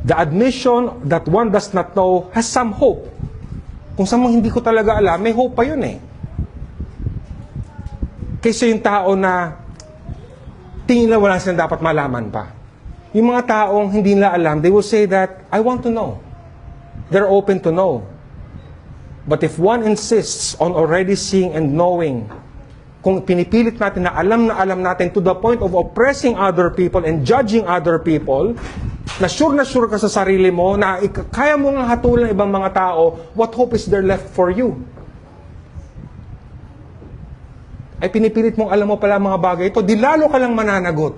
the admission that one does not know has some hope. Kung sa mga hindi ko talaga alam, may hope pa yun eh. Kaysa yung tao na tingin nila wala silang dapat malaman pa. Yung mga taong hindi nila alam, they will say that, I want to know. They're open to know. But if one insists on already seeing and knowing, kung pinipilit natin na alam natin to the point of oppressing other people and judging other people, na sure ka sa sarili mo, na kaya mo nga hatulan ng ibang mga tao, what hope is there left for you? Ay pinipilit mong alam mo pala mga bagay ito, di lalo ka lang mananagot.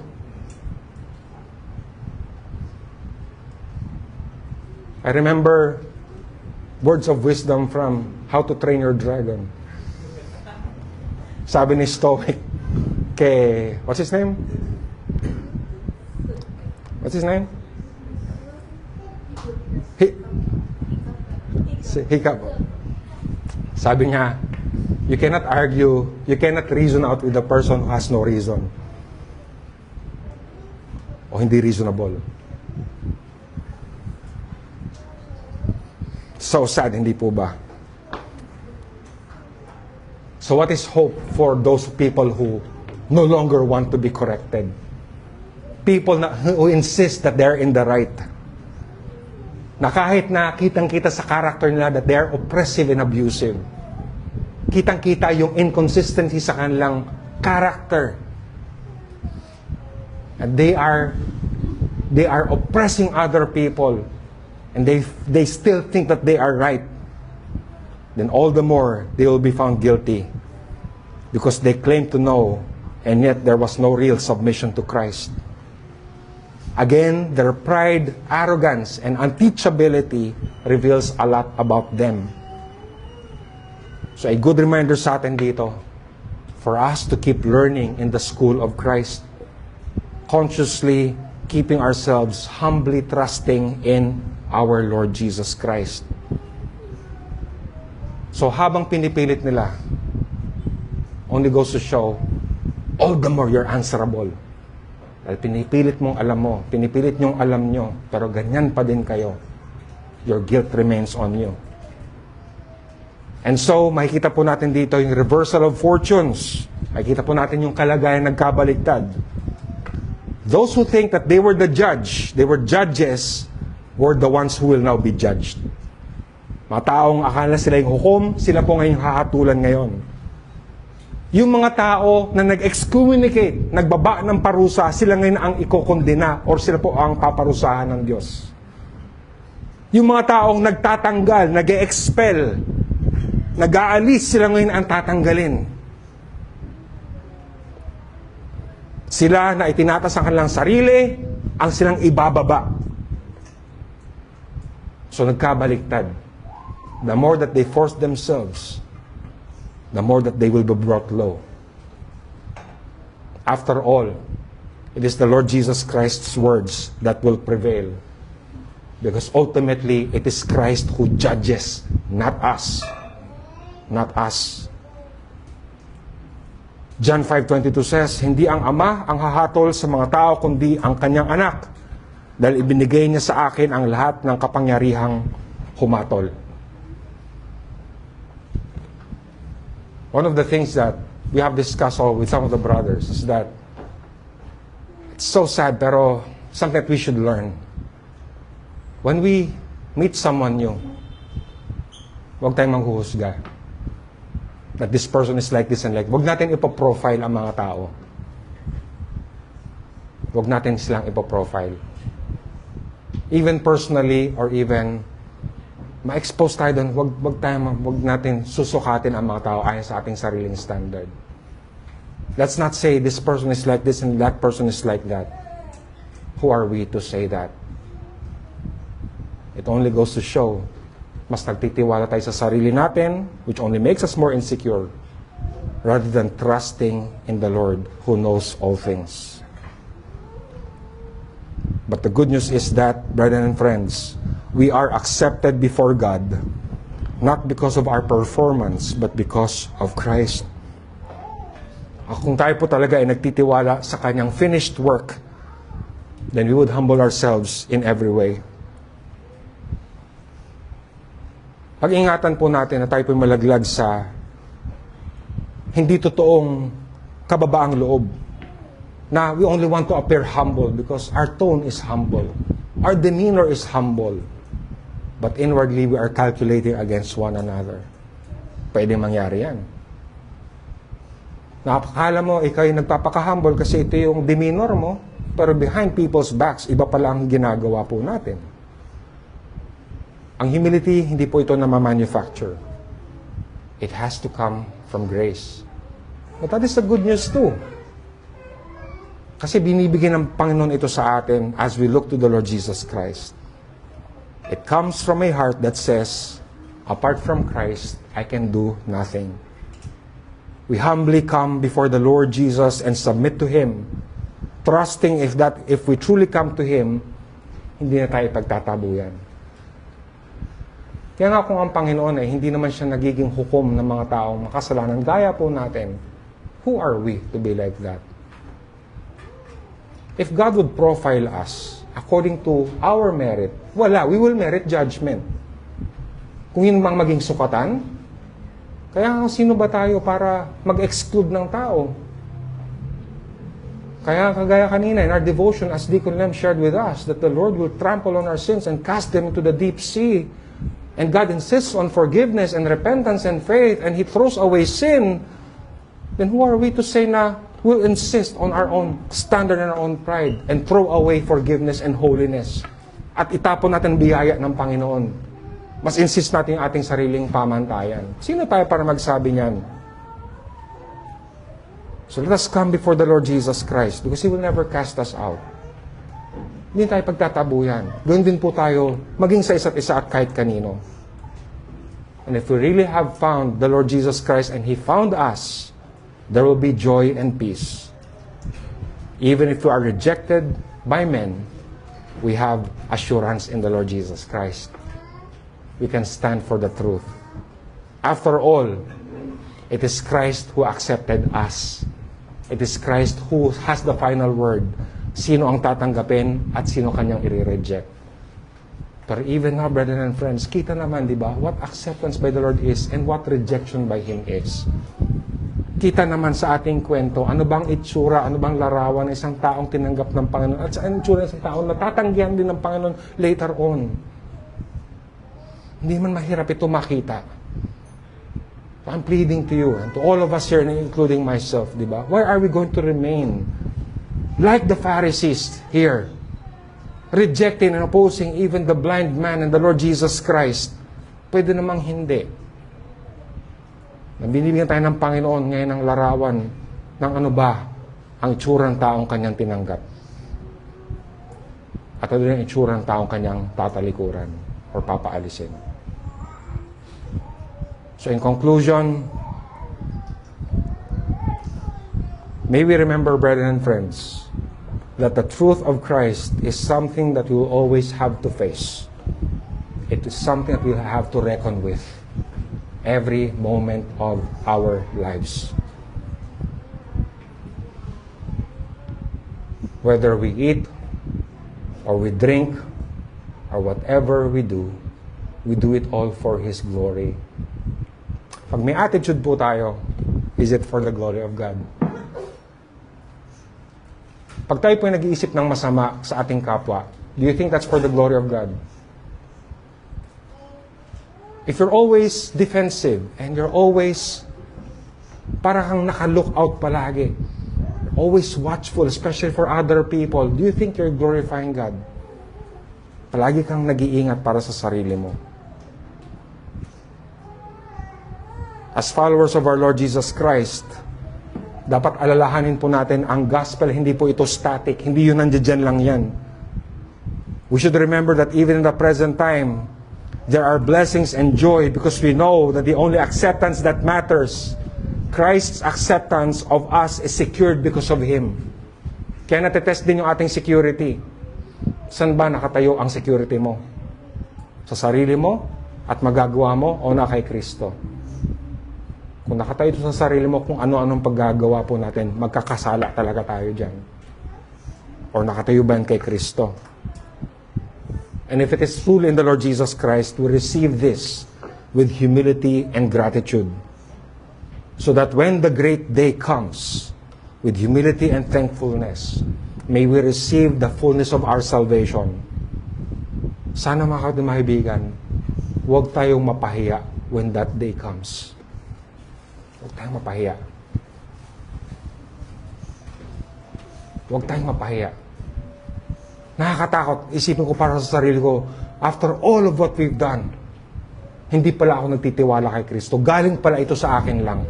I remember words of wisdom from How to Train Your Dragon. Sabi ni Stoic kay, what's his name? Hiccup. Sabi niya, you cannot argue, you cannot reason out with a person who has no reason. O hindi reasonable. So sad, hindi po ba? So what is hope for those people who no longer want to be corrected? People who insist that they're in the right. Na kahit na kitang-kita sa character nila that they're oppressive and abusive. Kitang-kita yung inconsistency sa kanilang character. And they are oppressing other people. And they still think that they are right, then all the more they will be found guilty because they claim to know and yet there was no real submission to Christ. Again, their pride, arrogance, and unteachability reveals a lot about them. So a good reminder sa atin dito for us to keep learning in the school of Christ, consciously keeping ourselves humbly trusting in our Lord Jesus Christ. So habang pinipilit nila, only goes to show, all the more you're answerable. Dahil pinipilit mong alam mo, pinipilit nyong alam nyo, pero ganyan pa din kayo. Your guilt remains on you. And so, makikita po natin dito yung reversal of fortunes. Makikita po natin yung kalagayan nagkabaligtad. Those who think that they were the judge, they were judges, were the ones who will now be judged. Mga taong akala sila yung hukom, sila po ngayon hahatulan ngayon. Yung mga tao na nag-excommunicate, nagbaba ng parusa, sila ngayon ang ikokondena or sila po ang paparusahan ng Diyos. Yung mga taong nagtatanggal, nag-expel, nag-aalis, sila ngayon ang tatanggalin. Sila na itinatas ang kanilang sarili, ang silang ibababa. So nagkabaliktad. The more that they force themselves, the more that they will be brought low. After all, it is the Lord Jesus Christ's words that will prevail. Because ultimately, it is Christ who judges, not us. Not us. John 5:22 says, hindi ang Ama ang hahatol sa mga tao, kundi ang kanyang anak. Dahil ibinigay niya sa akin ang lahat ng kapangyarihang humatol. One of the things that we have discussed with some of the brothers is that it's so sad, pero something that we should learn. When we meet someone new, huwag tayong manghuhusga. That this person is like this and like. Huwag natin ipoprofile ang mga tao. Huwag natin silang ipoprofile. Even personally or even ma-expose tayo doon, wag natin susukatin ang mga tao ayon sa ating sariling standard. Let's not say this person is like this and that person is like that. Who are we to say that? It only goes to show, mas nagtitiwala tayo sa sarili natin, which only makes us more insecure, rather than trusting in the Lord who knows all things. But the good news is that, brethren and friends, we are accepted before God, Not because of our performance, but because of Christ. Kung tayo po talaga ay nagtitiwala sa Kanyang finished work, then we would humble ourselves in every way. Pag-ingatan po natin na tayo po malaglag sa hindi totoong kababaang loob. Na we only want to appear humble because our tone is humble. Our demeanor is humble. But inwardly, we are calculating against one another. Pwede mangyari yan. Nakakala mo, ikaw yung nagpapaka-humble kasi ito yung demeanor mo, pero behind people's backs, iba pala ang ginagawa po natin. Ang humility, hindi po ito na ma-manufacture. It has to come from grace. But that is the good news too. Kasi binibigyan ng Panginoon ito sa atin as we look to the Lord Jesus Christ. It comes from a heart that says, apart from Christ, I can do nothing. We humbly come before the Lord Jesus and submit to Him, trusting if we truly come to Him, hindi na tayo pagtatabuyan. Kaya nga kung ang Panginoon ay hindi naman siya nagiging hukom ng mga taong makasalanan, gaya po natin, who are we to be like that? If God would profile us according to our merit, we will merit judgment. Kung yun mang maging sukatan, kaya sino ba tayo para mag-exclude ng tao? Kaya kagaya kanina in our devotion, as Deacon Lem shared with us, that the Lord will trample on our sins and cast them into the deep sea. And God insists on forgiveness and repentance and faith, and He throws away sin. Then who are we to say na we'll insist on our own standard and our own pride and throw away forgiveness and holiness at itapon natin biyaya ng Panginoon? Mas insist natin yung ating sariling pamantayan. Sino tayo para magsabi niyan? So let us come before the Lord Jesus Christ because He will never cast us out. Hindi tayo pagtatabuyan. Doon din po tayo maging sa isa't isa at kahit kanino. And if we really have found the Lord Jesus Christ and He found us, there will be joy and peace. Even if we are rejected by men, we have assurance in the Lord Jesus Christ. We can stand for the truth. After all, it is Christ who accepted us. It is Christ who has the final word. Sino ang tatanggapin at sino kanyang i-reject. Pero even now, brethren and friends, kita naman, di ba, what acceptance by the Lord is and what rejection by Him is. Kita naman sa ating kwento, ano bang itsura, ano bang larawan ng isang taong tinanggap ng Panginoon at sa itsura ng isang taong natatanggihan din ng Panginoon later on. Hindi man mahirap ito makita. I'm pleading to you and to all of us here, including myself, di ba? Why are we going to remain like the Pharisees here, rejecting and opposing even the blind man and the Lord Jesus Christ? Pwede namang hindi. Binibigyan tayo ng Panginoon ngayon ng larawan ng ano ba ang itsura ng taong kanyang tinanggap. At ano din ang itsura ng taong kanyang tatalikuran or papaalisin. So in conclusion, may we remember, brethren and friends, that the truth of Christ is something that we will always have to face. It is something that we will have to reckon with every moment of our lives. Whether we eat, or we drink, or whatever we do it all for His glory. Pag may attitude po tayo, is it for the glory of God? Pag tayo po nag-iisip ng masama sa ating kapwa, do you think that's for the glory of God? If you're always defensive and you're always parang naka-look out palagi, always watchful, especially for other people, do you think you're glorifying God? Palagi kang nag-iingat para sa sarili mo. As followers of our Lord Jesus Christ, dapat alalahanin po natin ang gospel, hindi po ito static, hindi yun nandiyan lang yan. We should remember that even in the present time, there are blessings and joy because we know that the only acceptance that matters, Christ's acceptance of us is secured because of Him. Kaya natetest din yung ating security. Saan ba nakatayo ang security mo? Sa sarili mo At magagawa mo o na kay Kristo. Kung nakatayo ito sa sarili mo kung ano-anong paggagawa po natin, magkakasala talaga tayo dyan. O nakatayo ba yan kay Kristo? And if it is truly in the Lord Jesus Christ, we receive this with humility and gratitude. So that when the great day comes, with humility and thankfulness, may we receive the fullness of our salvation. Sana mga kaibigan, huwag tayong mapahiya when that day comes. Huwag tayong mapahiya. Huwag tayong mapahiya. Nakakatakot. Isipin ko para sa sarili ko, after all of what we've done, hindi pala ako nagtitiwala kay Kristo. Galing pala ito sa akin lang.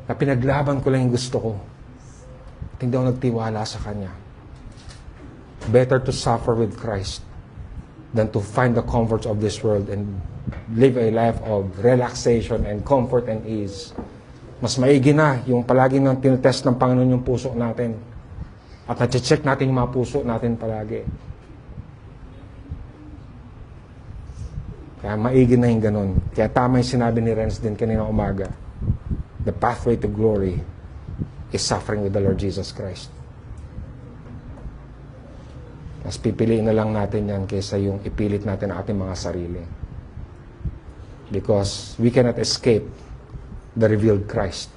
Na pinaglaban ko lang yung gusto ko. At hindi ako nagtiwala sa Kanya. Better to suffer with Christ than to find the comforts of this world and live a life of relaxation and comfort and ease. Mas maigi na yung palagi nang tinetest ng Panginoon yung puso natin. At na-check natin yung mga puso natin palagi. Kaya maigi na yung ganun. Kaya tama yung sinabi ni Renz din kanina umaga. The pathway to glory is suffering with the Lord Jesus Christ. Mas pipiliin na lang natin yan kaysa yung ipilit natin ang ating mga sarili. Because we cannot escape the revealed Christ.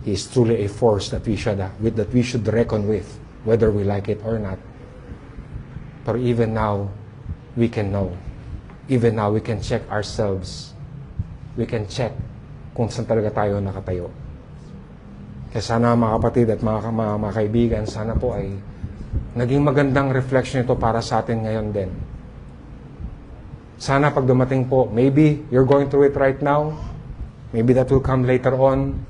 He is truly a force that we should reckon with, whether we like it or not. But even now, we can know. Even now, we can check ourselves. We can check kung saan talaga tayo nakatayo. Kaya sana mga kapatid at mga kaibigan, sana po ay naging magandang reflection ito para sa atin ngayon din. Sana pag dumating po, maybe you're going through it right now, maybe that will come later on,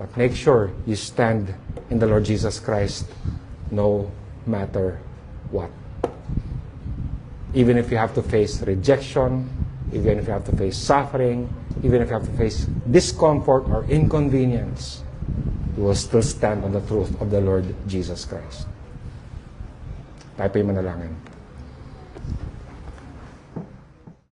but make sure you stand in the Lord Jesus Christ no matter what. Even if you have to face rejection, even if you have to face suffering, even if you have to face discomfort or inconvenience, you will still stand on the truth of the Lord Jesus Christ. Tayo po'y manalangin.